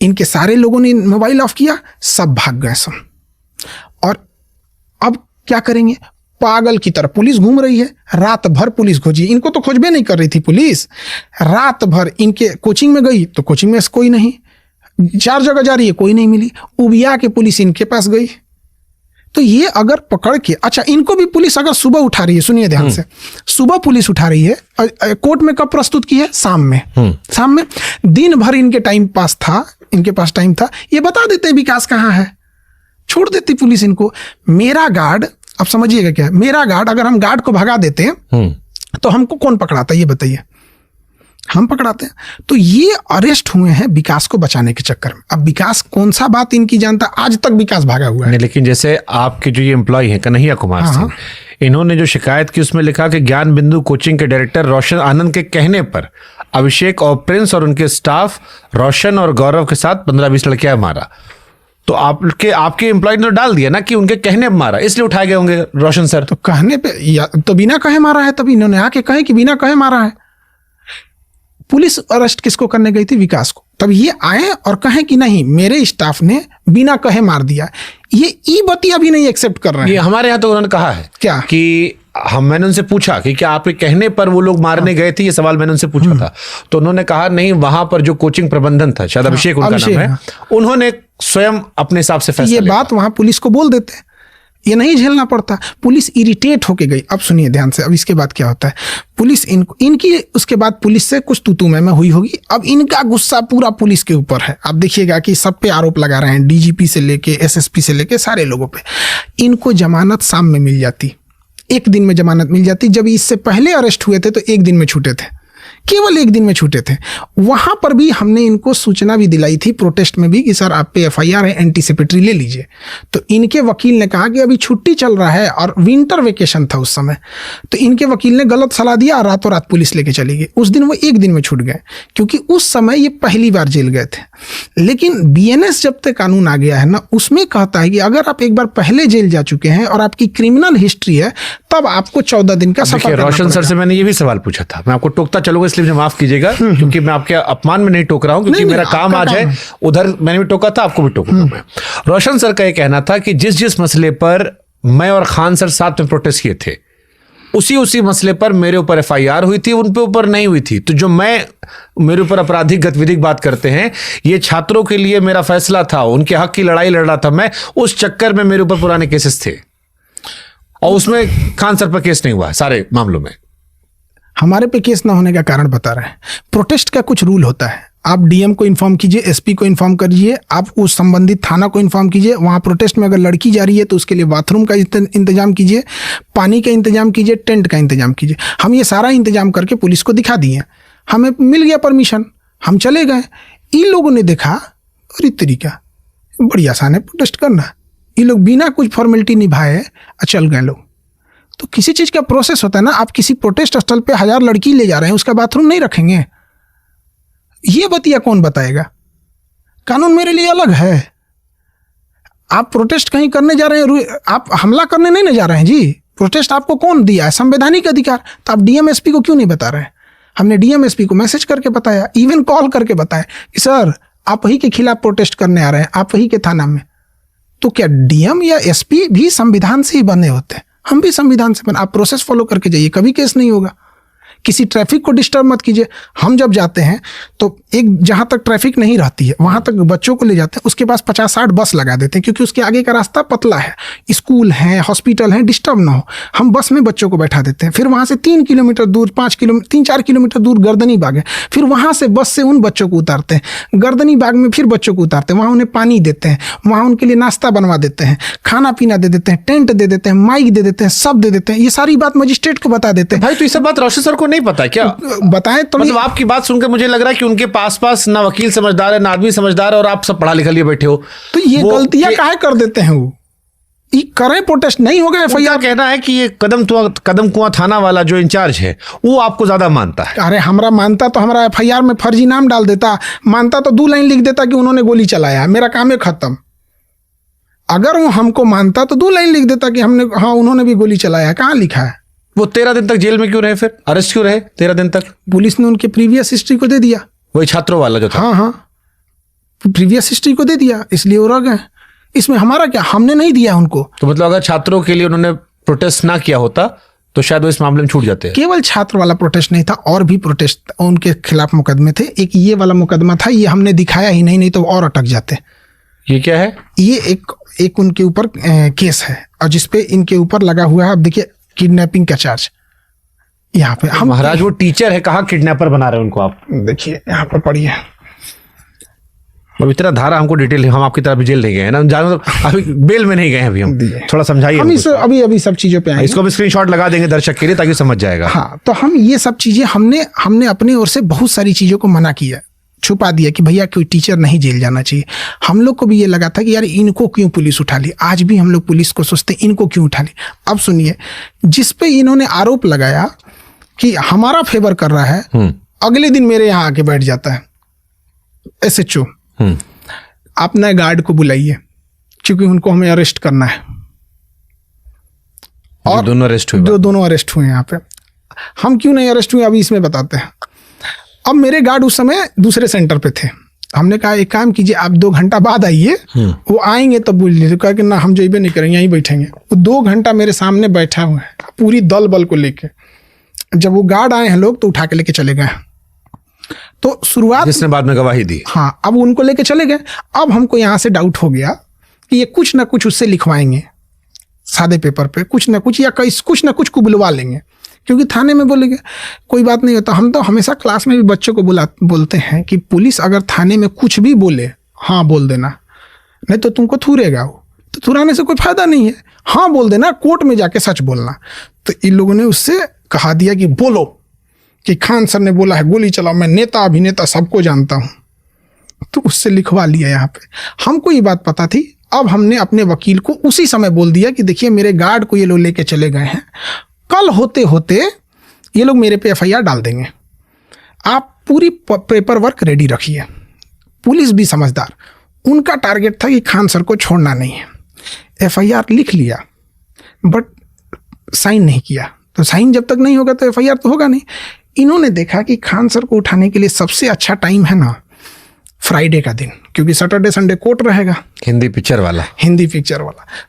S2: इनके सारे लोगों ने मोबाइल ऑफ किया, सब भाग गए सब। और अब क्या करेंगे? पागल की तरह पुलिस घूम रही है, रात भर पुलिस खोजी। इनको तो खोजबे नहीं कर रही थी पुलिस, रात भर इनके कोचिंग में गई तो कोचिंग में कोई नहीं, 4 जगह जा रही है, कोई नहीं मिली। उबिया के पुलिस इनके पास गई। तो ये अगर पकड़ के, अच्छा, इनको भी पुलिस अगर सुबह उठा रही है, सुनिए ध्यान से, सुबह पुलिस उठा रही है, कोर्ट में कब प्रस्तुत की है? शाम में। शाम में दिन भर इनके टाइम पास था, इनके पास टाइम था, ये बता देते विकास कहाँ है, छोड़ देती पुलिस इनको। मेरा गार्ड, अब समझिएगा क्या है, मेरा गार्ड, अगर हम गार्ड को भगा देते हैं तो हमको कौन पकड़ाता है, ये बताइए? हम पकड़ाते हैं। तो ये अरेस्ट हुए हैं विकास को बचाने के चक्कर में। अब विकास कौन सा बात इनकी जानता, आज तक विकास भागा हुआ है।
S3: नहीं, लेकिन जैसे आपके जो ये एम्प्लॉय हैं कन्हैया कुमार सिंह, इन्होंने जो शिकायत की उसमें लिखा कि ज्ञान बिंदु कोचिंग के डायरेक्टर रोशन आनंद के कहने पर अभिषेक और प्रिंस और उनके स्टाफ रोशन और गौरव के साथ 15-20 लड़कियां मारा। तो आपके एम्प्लॉय ने डाल दिया ना कि उनके कहने पर मारा, इसलिए उठाए गए होंगे रोशन सर।
S2: तो कहने पे या तो बिना कहे मारा है, तभी इन्होंने आके कहे कि बिना कहे मारा है। पुलिस अरेस्ट किसको करने गई थी? विकास को। तब ये आए और कहें कि नहीं, मेरे स्टाफ ने बिना कहे मार दिया। ये ई बतिया भी नहीं एक्सेप्ट कर रहे हैं।
S3: ये हमारे यहाँ तो उन्होंने कहा है
S2: क्या
S3: कि मैंने उनसे पूछा कि क्या आपके कहने पर वो लोग मारने गए थे, ये सवाल मैंने उनसे पूछा था, तो उन्होंने कहा नहीं, वहां पर जो कोचिंग प्रबंधन था, शायद अभिषेक उनका नाम है, उन्होंने स्वयं अपने हिसाब से फैसला
S2: ये बात वहां पुलिस को बोल देते, ये नहीं झेलना पड़ता। पुलिस इरिटेट होके गई। अब सुनिए ध्यान से, अब इसके बाद क्या होता है। पुलिस इनकी उसके बाद पुलिस से कुछ तू में हुई होगी। अब इनका गुस्सा पूरा पुलिस के ऊपर है। आप देखिएगा कि सब पे आरोप लगा रहे हैं, डीजीपी से लेके एसएसपी से लेके सारे लोगों पे। इनको जमानत शाम में मिल जाती, 1 दिन में जमानत मिल जाती। जब इससे पहले अरेस्ट हुए थे तो 1 दिन में छूटे थे, केवल 1 दिन में छूटे थे। वहां पर भी हमने इनको सूचना भी दिलाई थी प्रोटेस्ट में भी कि सर आप पे एफआईआर है, एंटीसिपेटरी ले लीजिए। तो इनके वकील ने कहा कि अभी छुट्टी चल रहा है और विंटर वेकेशन था उस समय, तो इनके वकील ने गलत सलाह दिया और रातों रात पुलिस लेके चली गई। उस दिन वो 1 दिन में छूट गए, क्योंकि उस समय ये पहली बार जेल गए थे। लेकिन बीएनएस जब तक कानून आ गया है ना, उसमें कहता है कि अगर आप एक बार पहले जेल जा चुके हैं और आपकी क्रिमिनल हिस्ट्री है, तब आपको 14 दिन का सफर करना
S3: रोशन सर से मैंने ये भी सवाल पूछा था, मैं आपको टोकता चलूंगा इसलिए मुझे माफ कीजिएगा, क्योंकि मैं आपके अपमान में नहीं टोक रहा हूं, क्योंकि मेरा काम आज है। उधर मैंने भी टोका था, आपको भी टोकूंगा मैं। रोशन सर का ये कहना था कि जिस मसले पर मैं और खान सर साथ में प्रोटेस्ट किए थे, उसी मसले पर मेरे ऊपर एफआईआर हुई थी, उन पे ऊपर नहीं हुई थी। तो जो मेरे ऊपर आपराधिक गतिविधि बात करते हैं, ये छात्रों के लिए मेरा फैसला था, उनके हक की लड़ाई लड़ रहा था मैं, उस चक्कर में मेरे ऊपर पुराने केसेस थे और उसमें खान सर पर केस नहीं हुआ है सारे मामलों में।
S2: हमारे पे केस ना होने का कारण बता रहे हैं। प्रोटेस्ट का कुछ रूल होता है, आप डीएम को इन्फॉर्म कीजिए, एसपी को इन्फॉर्म करिए, आप उस संबंधित थाना को इन्फॉर्म कीजिए। वहाँ प्रोटेस्ट में अगर लड़की जा रही है तो उसके लिए बाथरूम का इंतजाम कीजिए, पानी का इंतजाम कीजिए, टेंट का इंतजाम कीजिए। हम ये सारा इंतजाम करके पुलिस को दिखा दिए, हमें मिल गया परमिशन, हम चले गए। इन लोगों ने देखा, अरे तरीका बड़ी आसान है प्रोटेस्ट करना, ये लोग बिना कुछ फॉर्मेलिटी निभाए चल गए लोग। तो किसी चीज़ का प्रोसेस होता है ना, आप किसी प्रोटेस्ट स्थल पे 1000 लड़की ले जा रहे हैं, उसका बाथरूम नहीं रखेंगे? ये बतिया कौन बताएगा? कानून मेरे लिए अलग है। आप प्रोटेस्ट कहीं करने जा रहे हैं, आप हमला करने नहीं ना जा रहे हैं जी। प्रोटेस्ट आपको कौन दिया है? संवैधानिक अधिकार। तो आप डीएमएसपी को क्यों नहीं बता रहे हैं? हमने डीएमएसपी को मैसेज करके बताया, इवन कॉल करके बताया कि सर आप वही के खिलाफ प्रोटेस्ट करने आ रहे हैं, आप वही के थाना में। तो क्या डीएम या एसपी भी संविधान से ही बने होते हैं? हम भी संविधान से बने। आप प्रोसेस फॉलो करके जाइए, कभी केस नहीं होगा। किसी ट्रैफिक को डिस्टर्ब मत कीजिए। हम जब जाते हैं तो एक जहाँ तक ट्रैफिक नहीं रहती है वहाँ तक बच्चों को ले जाते हैं, उसके पास 50-60 बस लगा देते हैं, क्योंकि उसके आगे का रास्ता पतला है, स्कूल है, हॉस्पिटल है, डिस्टर्ब ना हो। हम बस में बच्चों को बैठा देते हैं। फिर वहाँ से 3 किलोमीटर दूर, 3-4 किलोमीटर दूर गर्दनी बाग है, फिर वहाँ से बस से उन बच्चों को उतारते हैं। गर्दनी बाग में फिर बच्चों को उतारते हैं, वहाँ उन्हें पानी देते हैं, वहाँ उनके लिए नाश्ता बनवा देते हैं, खाना पीना दे देते हैं, टेंट दे देते हैं, माइक दे देते हैं, सब दे देते हैं। ये सारी बात मजिस्ट्रेट को बता देते हैं।
S3: भाई तो ये सब बात रोशन सर को नहीं पता क्या?
S2: बताएं तो।
S3: मतलब आपकी बात सुनकर मुझे लग रहा है कि उनके पास ना वकील समझदार है ना आदमी समझदार है, और आप सब पढ़ा लिखा लिए बैठे हो।
S2: तो ये गलतियां काहे कर देते हैं? वो करें प्रोटेस्ट, नहीं होगा एफआईआर।
S3: कहना है कि ये कदम कुआं थाना वाला जो इंचार्ज है वो आपको ज्यादा मानता है।
S2: अरे हमरा मानता तो हमारा एफआईआर में फर्जी नाम डाल देता, मानता तो 2 लाइन लिख देता कि उन्होंने गोली चलाया, मेरा काम है खत्म। अगर वो हमको मानता तो 2 लाइन लिख देता कि उन्होंने भी गोली चलाया। कहाँ लिखा है?
S3: वो 13 दिन तक जेल में क्यों रहे, फिर अरेस्ट क्यों रहे 13 दिन तक?
S2: पुलिस ने उनके प्रीवियस हिस्ट्री को दे दिया।
S3: वही छात्रों वाला जो था।
S2: हाँ, प्रीवियस हिस्ट्री को दे दिया, इसलिए वो रह गए। इसमें हमारा क्या? हमने नहीं दिया उनको।
S3: तो मतलब अगर छात्रों के लिए उन्होंने प्रोटेस्ट ना किया होता तो शायद वो इस मामले में छूट जाते हैं।
S2: केवल छात्र वाला प्रोटेस्ट नहीं था, और भी प्रोटेस्ट उनके खिलाफ मुकदमे थे। एक ये वाला मुकदमा था, ये हमने दिखाया ही नहीं तो और अटक जाते।
S3: ये क्या है?
S2: ये एक उनके ऊपर केस है, और जिसपे इनके ऊपर लगा हुआ है, आप देखिए, किडनैपिंग का चार्ज। यहाँ पे हम
S3: महाराज वो टीचर है, कहाँ किडनैपर बना रहे हैं उनको? आप
S2: देखिए यहाँ पर पढ़िए।
S3: अब इतना धारा हमको डिटेल, हम आपकी तरफ जेल नहीं गए हैं ना, जानो तो अभी बेल में नहीं गए हैं अभी। हम थोड़ा समझाइए।
S2: हम इस अभी सब चीजों पे आएंगे।
S3: इसको भी स्क्रीनशॉट लगा देंगे दर्शक के लिए ताकि समझ जाएगा।
S2: हाँ, तो हम ये सब चीजें हमने अपनी ओर से बहुत सारी चीजों को मना किया, छुपा दिया कि भैया कोई टीचर नहीं जेल जाना चाहिए। हम लोग को भी ये लगा था कि यार इनको क्यों पुलिस उठा ली। आज भी हम लोग पुलिस को सोचते इनको क्यों उठा ली। अब सुनिए, जिस पे इन्होंने आरोप लगाया कि हमारा फेवर कर रहा है, अगले दिन मेरे यहाँ आके बैठ जाता है एसएचओ, आप नए गार्ड को बुलाइए क्योंकि उनको हमें अरेस्ट करना है। और
S3: दोनों अरेस्ट हुए,
S2: जो दोनों अरेस्ट हुए यहाँ पे। हम क्यों नहीं अरेस्ट हुए अभी इसमें बताते हैं। अब मेरे गार्ड उस समय दूसरे सेंटर पे थे। हमने कहा एक काम कीजिए, आप 2 घंटा बाद आइए, वो आएंगे तब बोल लीजिए। कहा कि ना हम जेबे नहीं करेंगे, यहीं बैठेंगे। वो 2 घंटा मेरे सामने बैठा हुआ है पूरी दल बल को लेके। जब वो गार्ड आए हैं लोग तो उठा के लेके चले गए। तो शुरुआत,
S3: जिसने बाद में गवाही दी।
S2: हाँ, अब उनको लेके चले गए। अब हमको यहाँ से डाउट हो गया कि ये कुछ ना कुछ उससे लिखवाएंगे सादे पेपर पे, कुछ ना कुछ, या कुछ ना कुछ को बुलवा लेंगे, क्योंकि थाने में बोलेंगे कोई बात नहीं होता। हम तो हमेशा क्लास में भी बच्चों को बोलते हैं कि पुलिस अगर थाने में कुछ भी बोले, हाँ बोल देना, नहीं तो तुमको थूरेगा वो। तो थुराने से कोई फायदा नहीं है, हाँ बोल देना, कोर्ट में जाके सच बोलना। तो इन लोगों ने उससे कहा दिया कि बोलो कि खान सर ने बोला है गोली चलाओ, मैं नेता अभिनेता सबको जानता हूँ। तो उससे लिखवा लिया यहाँ पे। हमको ये बात पता थी। अब हमने अपने वकील को उसी समय बोल दिया कि देखिए मेरे गार्ड को ये लोग लेके चले गए हैं, कल होते होते ये लोग मेरे पे एफआईआर डाल देंगे, आप पूरी पेपर वर्क रेडी रखिए। पुलिस भी समझदार, उनका टारगेट था कि खान सर को छोड़ना नहीं है। एफआईआर लिख लिया बट साइन नहीं किया। तो साइन जब तक नहीं होगा तो एफआईआर तो होगा नहीं। इन्होंने देखा कि खान सर को उठाने के लिए सबसे अच्छा टाइम है ना फ्राइडे का दिन, क्योंकि सैटरडे संडे कोर्ट रहेगा, हिंदी पिक्चर वाला।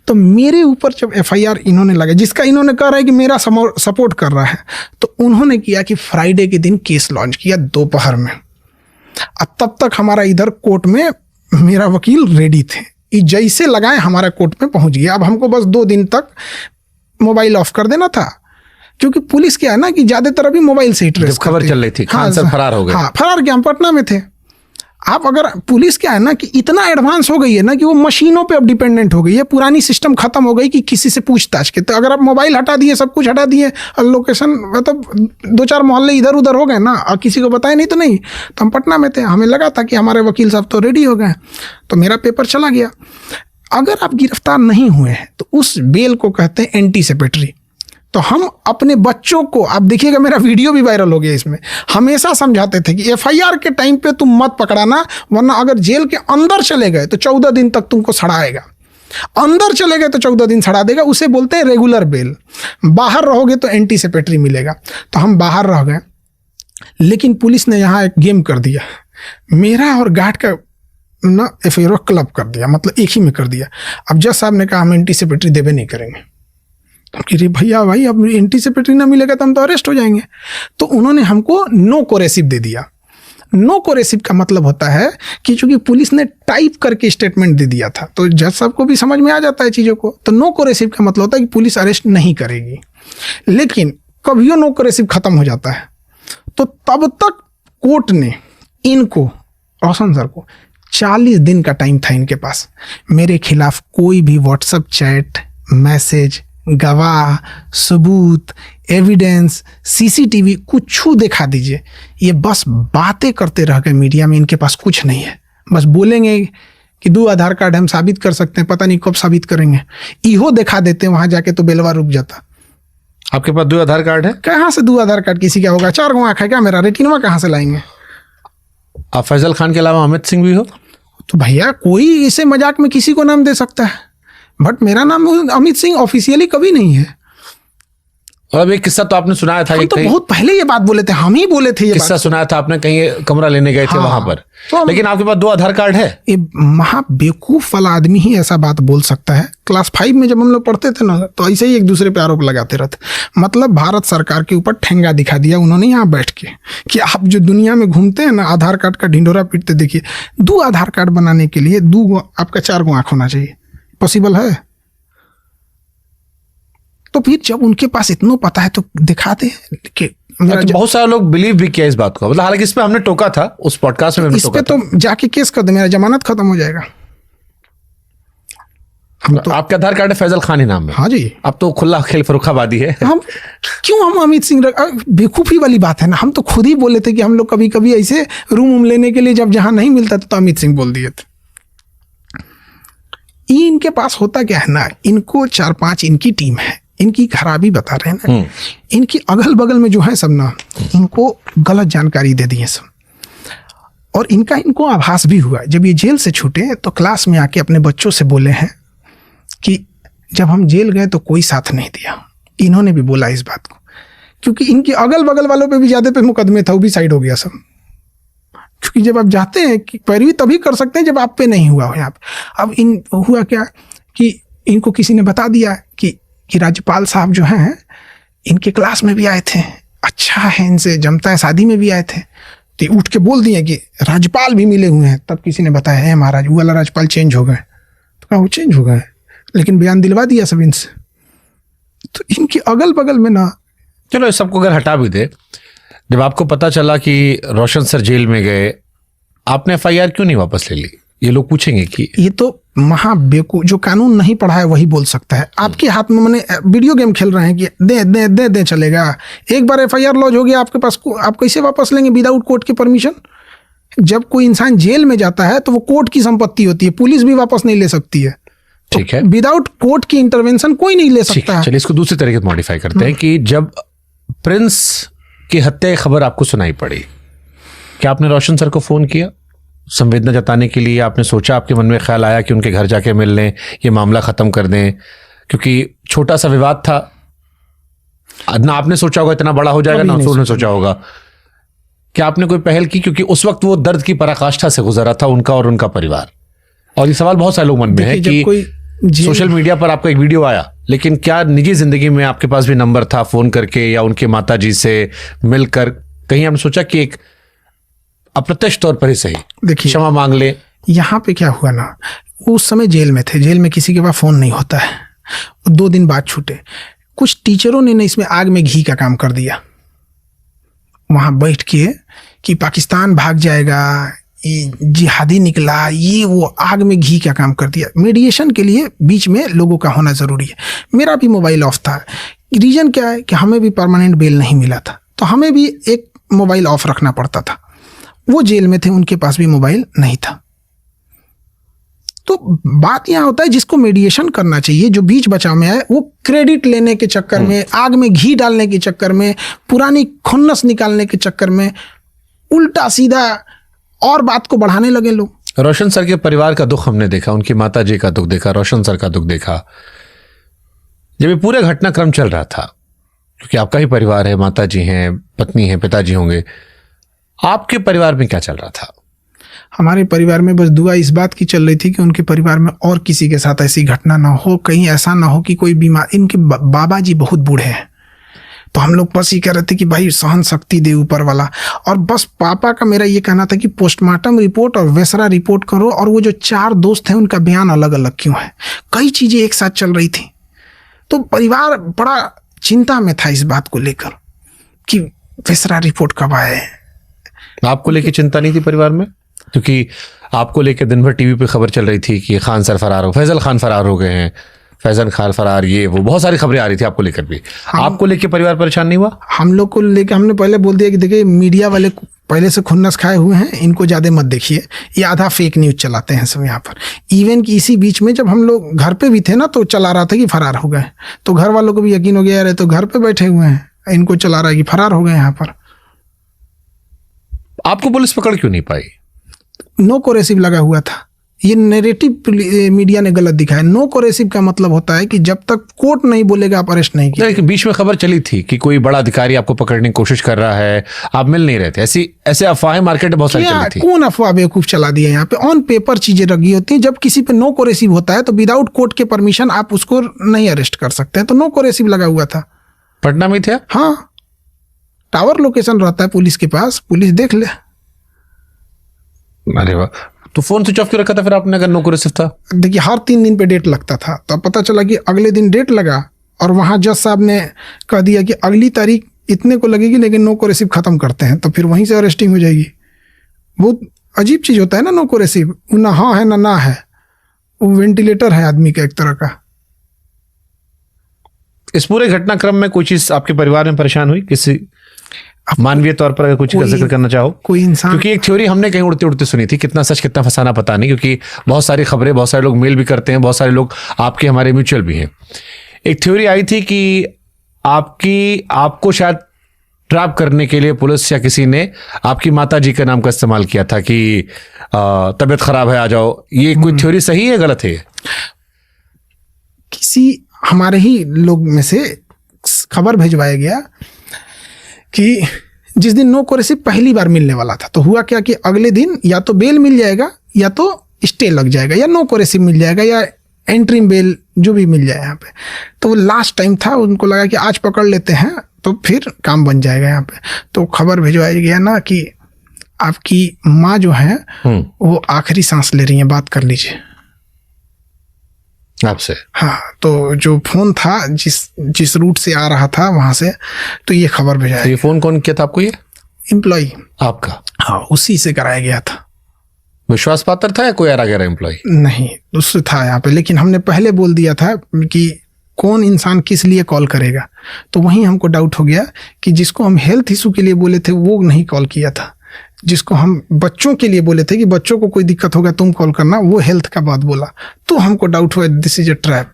S2: तो मेरे ऊपर जब एफआईआर इन्होंने लगा, जिसका इन्होंने कह रहा है कि मेरा सपोर्ट कर रहा है, तो उन्होंने किया कि फ्राइडे के दिन केस लॉन्च किया दोपहर में। अब तब तक हमारा इधर कोर्ट में मेरा वकील रेडी थे, जैसे लगाए हमारा कोर्ट में पहुंच गया। अब हमको बस 2 दिन तक मोबाइल ऑफ कर देना था, क्योंकि पुलिस क्या है ना कि ज्यादातर अभी मोबाइल से ही ट्रेस
S3: खबर चल रही थी, खान सर फरार हो गए।
S2: हाँ, फरार क्या, हम पटना में थे। आप अगर पुलिस क्या है ना कि इतना एडवांस हो गई है ना कि वो मशीनों पे अब डिपेंडेंट हो गई है। पुरानी सिस्टम खत्म हो गई कि किसी से पूछताछ के। तो अगर आप मोबाइल हटा दिए, सब कुछ हटा दिए, लोकेशन मतलब 2-4 मोहल्ले इधर उधर हो गए ना, और किसी को बताया नहीं तो नहीं। तो हम पटना में थे, हमें लगा था कि हमारे वकील साहब तो रेडी हो गए, तो मेरा पेपर चला गया। अगर आप गिरफ्तार नहीं हुए हैं तो उस बेल को कहते हैं एंटीसिपेटरी। तो हम अपने बच्चों को, आप देखिएगा मेरा वीडियो भी वायरल हो गया इसमें, हमेशा समझाते थे कि एफआईआर के टाइम पे तुम मत पकड़ाना, वरना अगर जेल के अंदर चले गए तो 14 दिन तक तुमको सड़ाएगा, अंदर चले गए तो 14 दिन सड़ा देगा, उसे बोलते हैं रेगुलर बेल। बाहर रहोगे तो एंटीसिपेटरी मिलेगा। तो हम बाहर रह गए, लेकिन पुलिस ने यहाँ एक गेम कर दिया, मेरा और गार्ड का ना एफआईआर क्लब कर दिया, मतलब एक ही में कर दिया। अब जज साहब ने कहा हम एंटीसिपेटरी देवे नहीं करेंगे। हम कह रहे भैया भाई अब एंटीसिपेटरी ना मिलेगा तो हम तो अरेस्ट हो जाएंगे। तो उन्होंने हमको नो कोरेसिव दे दिया। नो कोरेसिव का मतलब होता है कि चूंकि पुलिस ने टाइप करके स्टेटमेंट दे दिया था तो जज साहब को भी समझ में आ जाता है चीज़ों को। तो नो कोरेसिव का मतलब होता है कि पुलिस अरेस्ट नहीं करेगी, लेकिन कभियो नो कोरेसिव खत्म हो जाता है। तो तब तक कोर्ट ने इनको, रोशन सर को 40 दिन का टाइम था इनके पास, मेरे खिलाफ कोई भी व्हाट्सएप चैट, मैसेज, गवाह, सबूत, एविडेंस, सीसीटीवी कुछ दिखा दीजिए। ये बस बातें करते रह गए मीडिया में, इनके पास कुछ नहीं है। बस बोलेंगे कि 2 आधार कार्ड हम साबित कर सकते हैं, पता नहीं कब साबित करेंगे। इहो दिखा देते हैं, वहां जाके तो बेलवा रुक जाता।
S3: आपके पास 2 आधार कार्ड है?
S2: कहाँ से 2 आधार कार्ड किसी का होगा? 4 आँख है क्या मेरा? रेटिनवा कहाँ से लाएंगे?
S3: आप फैजल खान के अलावा अमित सिंह भी हो?
S2: तो भैया कोई इसे मजाक में किसी को नाम दे सकता है, बट मेरा नाम अमित सिंह ऑफिशियली कभी नहीं है।
S3: और अब एक किस्सा तो आपने सुनाया था,
S2: हम तो बहुत पहले ये बात बोले थे, हम ही बोले थे ये
S3: किस्सा
S2: बात।
S3: सुनाया था आपने, कहीं कमरा लेने गए थे वहां पर,
S2: तो
S3: लेकिन आपके पास 2 आधार कार्ड है।
S2: ये महा बेवकूफ वाला आदमी ही ऐसा बात बोल सकता है। क्लास 5 में जब हम लोग पढ़ते थे ना, तो ऐसे ही एक दूसरे पे आरोप लगाते रहते। मतलब भारत सरकार के ऊपर ठेंगा दिखा दिया उन्होंने यहाँ बैठ के कि आप जो दुनिया में घूमते हैं ना, आधार कार्ड का ढिंडोरा पीटते। देखिए 2 आधार कार्ड बनाने के लिए 2 आपका 4 आँख होना चाहिए, पॉसिबल है? तो फिर जब उनके पास इतना पता है तो दिखाते कि
S3: तो बहुत सारे लोग बिलीव भी किया इस बात को। मतलब हालांकि इस पे हमने टोका था, उस पॉडकास्ट में
S2: इस पे तो जाके केस कर दे, मेरा जमानत खत्म हो जाएगा। हम तो
S3: आपका आधार कार्ड है फैजल खान ही नाम है?
S2: हाँ जी।
S3: अब तो खुला खेल फरुखाबादी है।
S2: हम अमित सिंह बेवकूफ़ी वाली बात है ना, हम तो खुद ही बोले थे कि हम लोग कभी कभी ऐसे रूम लेने के लिए जब जहां नहीं मिलता था तो अमित सिंह बोल दिए थे। ये इनके पास होता क्या है ना, इनको 4-5 इनकी टीम है, इनकी खराबी बता रहे हैं ना, इनकी अगल बगल में जो है सब ना, इनको गलत जानकारी दे दी है सब। और इनको आभास भी हुआ जब ये जेल से छूटे तो क्लास में आके अपने बच्चों से बोले हैं कि जब हम जेल गए तो कोई साथ नहीं दिया। इन्होंने भी बोला इस बात को, क्योंकि इनके अगल बगल वालों पे भी ज़्यादा पे मुकदमे था, वो भी साइड हो गया सब। क्योंकि जब आप जाते हैं कि पैरवी तभी कर सकते हैं जब आप पे नहीं हुआ हो यहाँ पे। अब हुआ क्या कि इनको किसी ने बता दिया कि राज्यपाल साहब जो हैं इनके क्लास में भी आए थे, अच्छा है, इनसे जमता है, शादी में भी आए थे। तो उठ के बोल दिए कि राज्यपाल भी मिले हुए हैं। तब किसी ने बताया है महाराज वो वाला राज्यपाल चेंज हो गए। तो कहा वो चेंज हो गए, लेकिन बयान दिलवा दिया सब इनसे। तो इनके अगल बगल में ना,
S3: चलो इस सबको अगर हटा भी दे, जब आपको पता चला कि रोशन सर जेल में गए, आपने एफआईआर क्यों नहीं वापस ले ली? ये लोग पूछेंगे कि
S2: ये तो महाबेवकूफ, जो कानून नहीं पढ़ा है वही बोल सकता है। आपके हाथ में मैंने वीडियो गेम खेल रहे हैं कि दे दे दे दे चलेगा। एक बार एफआईआर लॉन्च हो गया आपके पास, आप कैसे वापस लेंगे विदाउट कोर्ट की परमिशन? जब कोई इंसान जेल में जाता है तो वो कोर्ट की संपत्ति होती है, पुलिस भी वापस नहीं ले सकती है।
S3: ठीक है,
S2: विदाउट कोर्ट की इंटरवेंशन कोई नहीं ले सकता है।
S3: चलिए इसको दूसरे तरीके से मॉडिफाई करते हैं कि जब प्रिंस की हत्या की खबर आपको सुनाई पड़ी, क्या आपने रोशन सर को फोन किया संवेदना जताने के लिए? आपने सोचा, आपके मन में ख्याल आया कि उनके घर जाके मिल लें, ये मामला खत्म कर दें? क्योंकि छोटा सा विवाद था ना, आपने सोचा होगा इतना बड़ा हो जाएगा, ना उन्होंने सोचा होगा। क्या आपने कोई पहल की? क्योंकि उस वक्त वो दर्द की पराकाष्ठा से गुजरा था उनका और उनका परिवार। और ये सवाल बहुत सारे लोग मन में है कि सोशल मीडिया पर आपका एक वीडियो आया, लेकिन क्या निजी जिंदगी में आपके पास भी नंबर था फोन करके या उनके माताजी से मिलकर? कहीं हमने सोचा कि एक अप्रत्यक्ष तौर पर ही सही
S2: देखिए
S3: क्षमा मांग ले?
S2: यहाँ पे क्या हुआ ना, उस समय जेल में थे, जेल में किसी के पास फोन नहीं होता है। 2 दिन बाद छूटे। कुछ टीचरों ने ना इसमें आग में घी का काम कर दिया, वहां बैठ के कि पाकिस्तान भाग जाएगा, जिहादी निकला, ये वो आग में घी का काम कर दिया। मीडिएशन के लिए बीच में लोगों का होना जरूरी है। मेरा भी मोबाइल ऑफ था। रीजन क्या है कि हमें भी परमानेंट बेल नहीं मिला था, तो हमें भी एक मोबाइल ऑफ रखना पड़ता था। वो जेल में थे, उनके पास भी मोबाइल नहीं था। तो बात यहाँ होता है जिसको मेडिएशन करना चाहिए, जो बीच बचाव में है, वो क्रेडिट लेने के चक्कर में, आग में घी डालने के चक्कर में, पुरानी खुन्नस निकालने के चक्कर में उल्टा सीधा और बात को बढ़ाने लगे लोग।
S3: रोशन सर के परिवार का दुख हमने देखा, उनकी माता जी का दुख देखा, रोशन सर का दुख देखा। जब ये पूरे घटनाक्रम चल रहा था, क्योंकि आपका ही परिवार है, माता जी हैं, पत्नी है, पिताजी होंगे, आपके परिवार में क्या चल रहा था?
S2: हमारे परिवार में बस दुआ इस बात की चल रही थी कि उनके परिवार में और किसी के साथ ऐसी घटना ना हो, कहीं ऐसा ना हो कि कोई बीमार। इनके बाबा जी बहुत बूढ़े हैं, तो हम लोग बस ये कह रहे थे कि भाई सहन शक्ति दे ऊपर वाला। और बस पापा का मेरा ये कहना था कि पोस्टमार्टम रिपोर्ट और वेसरा रिपोर्ट करो, और वो जो 4 दोस्त हैं उनका बयान अलग अलग क्यों है, कई चीज़ें एक साथ चल रही थी। तो परिवार बड़ा चिंता में था इस बात को लेकर कि वेसरा रिपोर्ट कब आए।
S3: आपको लेके चिंता नहीं थी परिवार में? क्योंकि आपको लेके दिन भर टीवी पे खबर चल रही थी कि खान सर फरार हो, फैजल खान फरार हो गए हैं, फैजल खान फरार, ये वो बहुत सारी खबरें आ रही थी आपको लेकर भी। आपको लेके परिवार परेशान नहीं हुआ?
S2: हम लोग को लेके हमने पहले बोल दिया कि देखिए मीडिया वाले पहले से खुन्नस खाए हुए हैं, इनको ज़्यादा मत देखिए, ये आधा फेक न्यूज़ चलाते हैं सब यहाँ पर। इवन कि इसी बीच में जब हम लोग घर पे भी थे ना, तो चला रहा था कि फरार हो गए, तो घर वालों को भी यकीन हो गया, अरे तो घर पे बैठे हुए हैं, इनको चला रहा है कि फरार हो गए यहाँ पर।
S3: आपको पुलिस पकड़ क्यों नहीं पाई?
S2: नो कोरेसिव लगा हुआ था। ये नैरेटिव मीडिया ने गलत दिखाया। नो कोरेसिव का मतलब होता है कि जब तक कोर्ट नहीं बोलेगा आप अरेस्ट नहीं किया।
S3: बीच में खबर चली थी कि कोई बड़ा अधिकारी आपको पकड़ने की कोशिश कर रहा है, आप मिल नहीं रहे थे, ऐसे अफवाहें मार्केट में बहुत सारी चली थी।
S2: कौन अफवाह बेवकूफ चला दिया? यहाँ पे ऑन पेपर चीजें लगी होती हैं। जब किसी पे नो कोरेसिव होता है तो विदाउट कोर्ट के परमिशन आप उसको नहीं अरेस्ट कर सकते हैं। तो नो कोरेसिव लगा हुआ था।
S3: पटना में थे?
S2: हाँ, टावर लोकेशन रहता है पुलिस के पास, पुलिस देख ले।
S3: अरे वाह, तो फोन स्विच ऑफ क्यों रखा था फिर आपने अगर नो कोरेसिव था?
S2: देखिए हर 3 दिन पे डेट लगता था, तो पता चला कि अगले दिन डेट लगा और वहाँ जज साहब ने कह दिया कि अगली तारीख इतने को लगेगी, लेकिन नो कोरेसिव खत्म करते हैं, तो फिर वहीं से अरेस्टिंग हो जाएगी। बहुत अजीब चीज़ होता है ना नो कोरेसिव, ना हाँ है ना है, वो वेंटिलेटर है आदमी का एक तरह का।
S3: इस पूरे घटनाक्रम में कोई चीज आपके परिवार में परेशान हुई, किसी मानवीय तौर पर अगर कुछ का जिक्र करना चाहो?
S2: कोई इंसान,
S3: क्योंकि एक थ्योरी हमने कहीं उड़ते उड़ते सुनी थी, कितना सच कितना फसाना पता नहीं, क्योंकि बहुत सारी खबरें, बहुत सारे लोग मेल भी करते हैं, बहुत सारे लोग आपके हमारे म्यूचुअल भी हैं। एक थ्योरी आई थी कि आपको शायद ट्रैप करने के लिए पुलिस या किसी ने आपकी माता जी के नाम का इस्तेमाल किया था कि तबीयत खराब है आ जाओ। ये कोई थ्योरी सही है गलत है?
S2: किसी हमारे ही लोग में से खबर भिजवाया गया कि जिस दिन नो कोरेसिव पहली बार मिलने वाला था, तो हुआ क्या कि अगले दिन या तो बेल मिल जाएगा, या तो स्टे लग जाएगा, या नो कोरेसिव मिल जाएगा, या एंट्रीम बेल जो भी मिल जाए यहाँ पे। तो वो लास्ट टाइम था, उनको लगा कि आज पकड़ लेते हैं तो फिर काम बन जाएगा यहाँ पे। तो खबर भिजवाया गया ना कि आपकी माँ जो है वो आखिरी सांस ले रही है, बात कर लीजिए
S3: आपसे।
S2: हाँ, तो जो फोन था जिस रूट से आ रहा था वहां से, तो ये खबर भेजा।
S3: तो ये फोन कौन किया था आपको? ये
S2: एम्प्लॉय
S3: आपका?
S2: हाँ, उसी से कराया गया था।
S3: विश्वास पात्र था या कोई आ गया एम्प्लॉय?
S2: नहीं, उससे था यहाँ पे, लेकिन हमने पहले बोल दिया था कि कौन इंसान किस लिए कॉल करेगा, तो वहीं हमको डाउट हो गया कि जिसको हम हेल्थ इशू के लिए बोले थे वो नहीं कॉल किया था, जिसको हम बच्चों के लिए बोले थे कि बच्चों को कोई दिक्कत होगा तुम कॉल करना, वो हेल्थ का बात बोला। तो हमको डाउट हुआ दिस इज अ ट्रैप।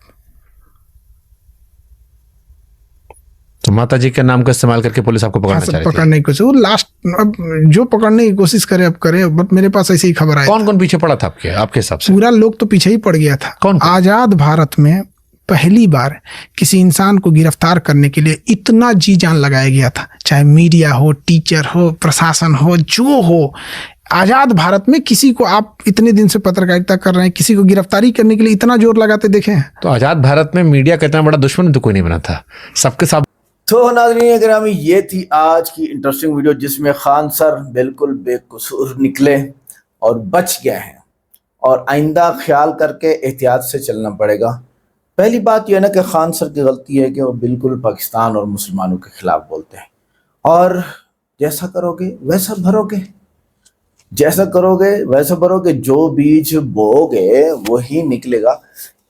S3: तो माता जी के नाम का इस्तेमाल करके पुलिस आपको पकड़ना चाह रही थी?
S2: पकड़ने की कोशिश, वो लास्ट अब जो पकड़ने की कोशिश करे अब करे, बट मेरे पास ऐसी ही खबर आई।
S3: कौन कौन पीछे पड़ा था आपके हिसाब से?
S2: पूरा लोग तो पीछे ही पड़ गया था।
S3: कौन?
S2: आजाद भारत में पहली बार किसी इंसान को गिरफ्तार करने के लिए इतना जी जान लगाया गया था, चाहे मीडिया हो, टीचर हो, प्रशासन हो, जो हो। आजाद भारत में किसी को आप इतने दिन से पत्रकारिता कर रहे हैं, किसी को गिरफ्तारी करने के लिए इतना जोर लगाते देखे हैं?
S3: तो आजाद भारत में मीडिया का इतना बड़ा दुश्मन तो कोई नहीं बना था, सबके साथ।
S1: तो नाज़रीन गिरामी, ये थी आज की इंटरेस्टिंग वीडियो जिसमें खान सर बिल्कुल बेकसूर निकले और बच गए हैं, और आइंदा ख्याल करके एहतियात से चलना पड़ेगा। पहली बात यह है ना कि खान सर की गलती है कि वो बिल्कुल पाकिस्तान और मुसलमानों के खिलाफ बोलते हैं, और जैसा करोगे वैसा भरोगे, जैसा करोगे वैसा भरोगे, जो बीज बोओगे वही निकलेगा।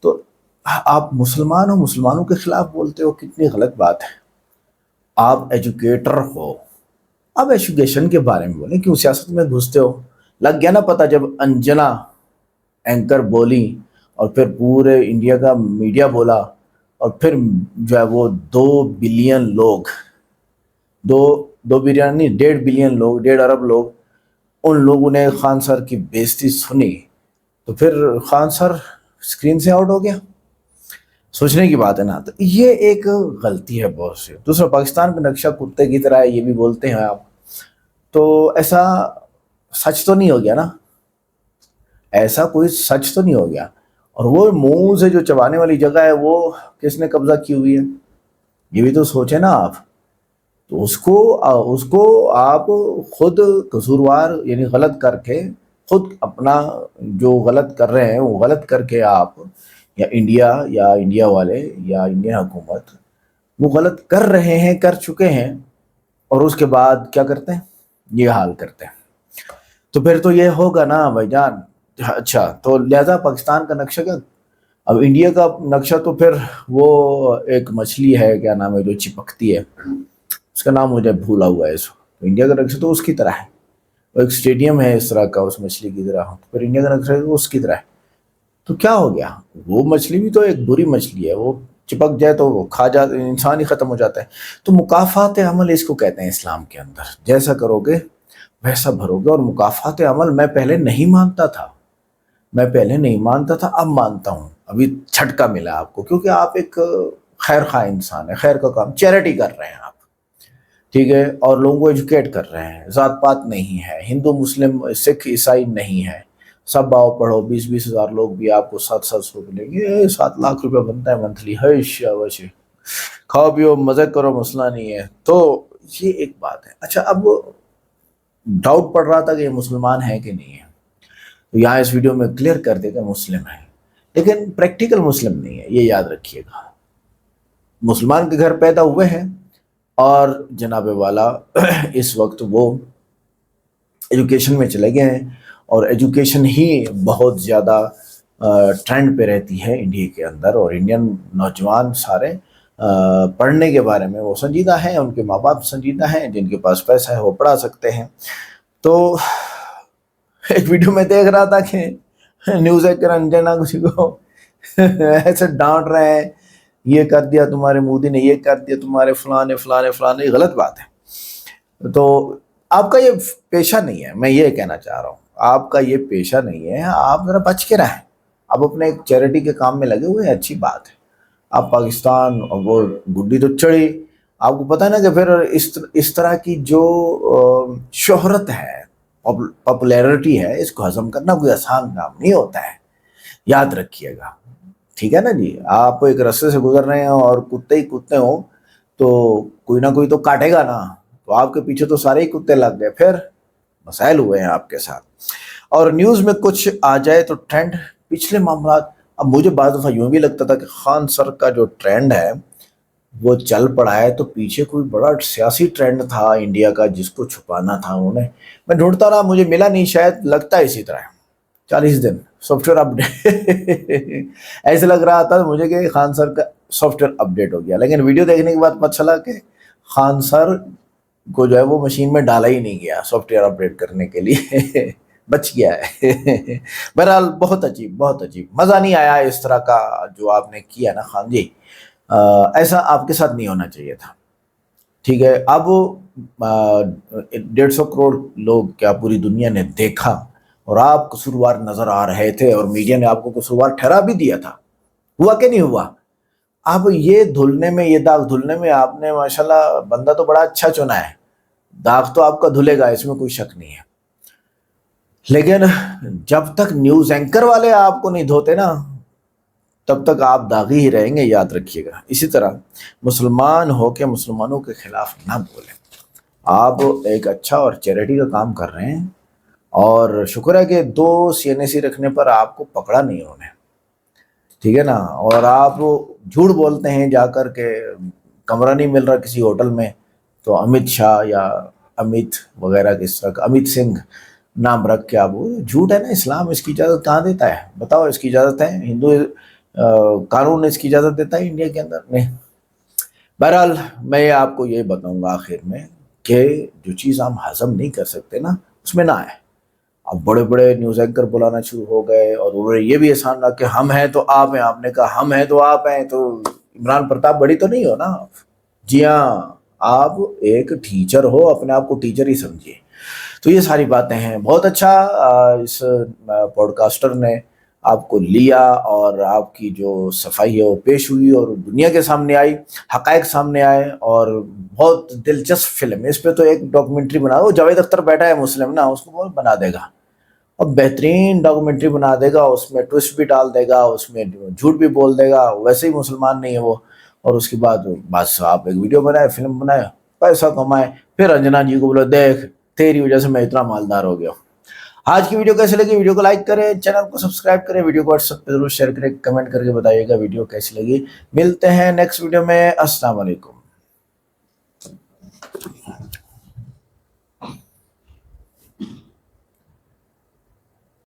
S1: तो आप मुसलमान हो, मुसलमानों के खिलाफ बोलते हो, कितनी गलत बात है। आप एजुकेटर हो, आप एजुकेशन के बारे में बोलें, क्यों सियासत में घुसते हो? लग गया ना पता जब अंजना एंकर बोली और फिर पूरे इंडिया का मीडिया बोला और फिर जो है वो 2 बिलियन लोग, 2 बिलियन नहीं, 1.5 बिलियन लोग, 1.5 अरब लोग, उन लोगों ने खान सर की बेइज्जती सुनी, तो फिर खान सर स्क्रीन से आउट हो गया। सोचने की बात है ना। तो ये एक गलती है बहुत से। दूसरा, पाकिस्तान का नक्शा कुत्ते की तरह है, ये भी बोलते हैं आप, तो ऐसा सच तो नहीं हो गया ना, ऐसा कोई सच तो नहीं हो गया। और वो मुंह से जो चबाने वाली जगह है वो किसने कब्जा की हुई है, ये भी तो सोचे ना आप। तो उसको आप खुद कसूरवार यानी गलत करके, खुद अपना जो गलत कर रहे हैं वो गलत करके आप, या इंडिया वाले या इंडियन हुकूमत वो गलत कर रहे हैं, कर चुके हैं, और उसके बाद क्या करते हैं, ये हाल करते हैं। तो फिर तो ये होगा ना भाईजान। अच्छा, तो लिहाजा पाकिस्तान का नक्शा क्या, अब इंडिया का नक्शा तो फिर वो एक मछली है, क्या नाम है, जो चिपकती है, उसका नाम मुझे भूला हुआ है इसको। तो इंडिया का नक्शा तो उसकी तरह है, वो एक स्टेडियम है इस तरह का, उस मछली की तरह। तो फिर इंडिया का नक्शा तो उसकी तरह है। तो क्या हो गया, वो मछली भी तो एक बुरी मछली है, वो चिपक जाए तो वो खा जा, इंसान ही खत्म हो जाता है। तो मुकाफात अमल इसको कहते हैं इस्लाम के अंदर, जैसा करोगे वैसा भरोगे। और मुकाफात अमल मैं पहले नहीं मानता था, अब मानता हूँ। अभी झटका मिला आपको, क्योंकि आप एक खैर खा इंसान है, खैर का काम, चैरिटी कर रहे हैं आप, ठीक है, और लोगों को एजुकेट कर रहे हैं। जात पात नहीं है, हिंदू मुस्लिम सिख ईसाई नहीं है, सब आओ पढ़ो। 20-20 हज़ार लोग भी आपको 700 मिलेंगे, 7 लाख रुपया बनता है मंथली, है शाबाश, खाओ पियो मजे करो, मसला नहीं है। तो ये एक बात है। अच्छा, अब डाउट पड़ रहा था कि ये मुसलमान है कि नहीं है, तो यहाँ इस वीडियो में क्लियर कर देगा मुस्लिम है, लेकिन प्रैक्टिकल मुस्लिम नहीं है, ये याद रखिएगा। मुसलमान के घर पैदा हुए हैं और जनाबे वाला इस वक्त वो एजुकेशन में चले गए हैं, और एजुकेशन ही बहुत ज़्यादा ट्रेंड पे रहती है इंडिया के अंदर। और इंडियन नौजवान सारे पढ़ने के बारे में वो संजीदा हैं, उनके माँ बाप संजीदा हैं, जिनके पास पैसा है वो पढ़ा सकते हैं। तो एक वीडियो में देख रहा था कि न्यूज़ एंकर अंजना किसी को ऐसे डांट रहे हैं, ये कर दिया तुम्हारे मोदी ने, ये कर दिया तुम्हारे फलाने फलाने फलाने, ये गलत बात है। तो आपका ये पेशा नहीं है, मैं ये कहना चाह रहा हूँ, आपका ये पेशा नहीं है, आप जरा बच के रहें। आप अपने एक चैरिटी के काम में लगे हुए हैं, अच्छी बात है। आप पाकिस्तान, और वो गुड्डी तो चढ़ी, आपको पता है ना कि फिर इस तरह की जो शोहरत है, पॉपुलैरिटी है, इसको हजम करना कोई आसान काम नहीं होता है, याद रखिएगा, ठीक है ना जी। आप एक रास्ते से गुजर रहे हैं और कुत्ते ही कुत्ते हो, तो कोई ना कोई तो काटेगा ना, तो आपके पीछे तो सारे ही कुत्ते लग गए, फिर मसाइल हुए हैं आपके साथ। और न्यूज़ में कुछ आ जाए तो ट्रेंड, पिछले मामला, अब मुझे बाद दफ़ा यूँ भी लगता था कि खान सर का जो ट्रेंड है वो चल पड़ा है, तो पीछे कोई बड़ा सियासी ट्रेंड था इंडिया का जिसको छुपाना था उन्होंने। मैं ढूंढता रहा, मुझे मिला नहीं, शायद लगता है इसी तरह 40 दिन सॉफ्टवेयर अपडेट ऐसे लग रहा था मुझे कि खान सर का सॉफ्टवेयर अपडेट हो गया, लेकिन वीडियो देखने के बाद पता चला कि खान सर को जो है वो मशीन में डाला ही नहीं गया सॉफ्टवेयर अपडेट करने के लिए बच गया है बहरहाल बहुत अजीब मज़ा नहीं आया इस तरह का जो आपने किया ना खान जी। ऐसा आपके साथ नहीं होना चाहिए था, ठीक है। अब 150 करोड़ लोग, क्या पूरी दुनिया ने देखा, और आप कसूरवार नजर आ रहे थे, और मीडिया ने आपको कसूरवार ठहरा भी दिया था। हुआ कि नहीं हुआ? अब ये धुलने में, ये दाग धुलने में आपने माशाल्लाह बंदा तो बड़ा अच्छा चुना है, दाग तो आपका धुलेगा, इसमें कोई शक नहीं है। लेकिन जब तक न्यूज़ एंकर वाले आपको नहीं धोते ना, तब तक आप दागी ही रहेंगे, याद रखिएगा। इसी तरह मुसलमान हो के मुसलमानों के खिलाफ ना बोलें। आप एक अच्छा और चैरिटी का काम कर रहे हैं, और शुक्र है कि 2 CNAC रखने पर आपको पकड़ा नहीं उन्होंने, ठीक है ना। और आप झूठ बोलते हैं जाकर के कमरा नहीं मिल रहा किसी होटल में, तो अमित शाह या अमित वगैरह किस तरह का, अमित सिंह नाम रख के आप, झूठ है ना। इस्लाम इसकी इजाज़त कहाँ देता है, बताओ? इसकी इजाज़त है? हिंदू कानून इसकी इजाज़त देता है इंडिया के अंदर? नहीं। बहरहाल मैं आपको ये बताऊंगा आखिर में कि जो चीज़ हम हजम नहीं कर सकते ना, उसमें ना आए। अब बड़े बड़े न्यूज़ एंकर बुलाना शुरू हो गए और उन्होंने ये भी एहसान रहा कि हम हैं तो आप हैं। आपने कहा हम हैं तो आप हैं, तो इमरान प्रताप बड़ी तो नहीं हो ना आप। जी हाँ, आप एक टीचर हो, अपने आप को टीचर ही समझिए। तो ये सारी बातें हैं। बहुत अच्छा इस पॉडकास्टर ने आपको लिया और आपकी जो सफाई है वो पेश हुई और दुनिया के सामने आई, हकायक सामने आए। और बहुत दिलचस्प फिल्म है। इस पे तो एक डॉक्यूमेंट्री बना, वो जावेद अख्तर बैठा है मुस्लिम ना, उसको बहुत बना देगा और बेहतरीन डॉक्यूमेंट्री बना देगा। उसमें ट्विस्ट भी डाल देगा, उसमें झूठ भी बोल देगा, वैसे ही मुसलमान नहीं है वो। और उसके बाद बस आप एक वीडियो बनाए, फिल्म बनाए, पैसा कमाए, फिर अंजना जी को बोलो देख तेरी वजह से मैं इतना मालदार हो गया। आज की वीडियो कैसी लगी? वीडियो को लाइक करें, चैनल को सब्सक्राइब करें, वीडियो को व्हाट्सएप पे जरूर शेयर करें, कमेंट करके बताइएगा वीडियो कैसी लगी। मिलते हैं नेक्स्ट वीडियो में। अस्सलाम वालेकुम।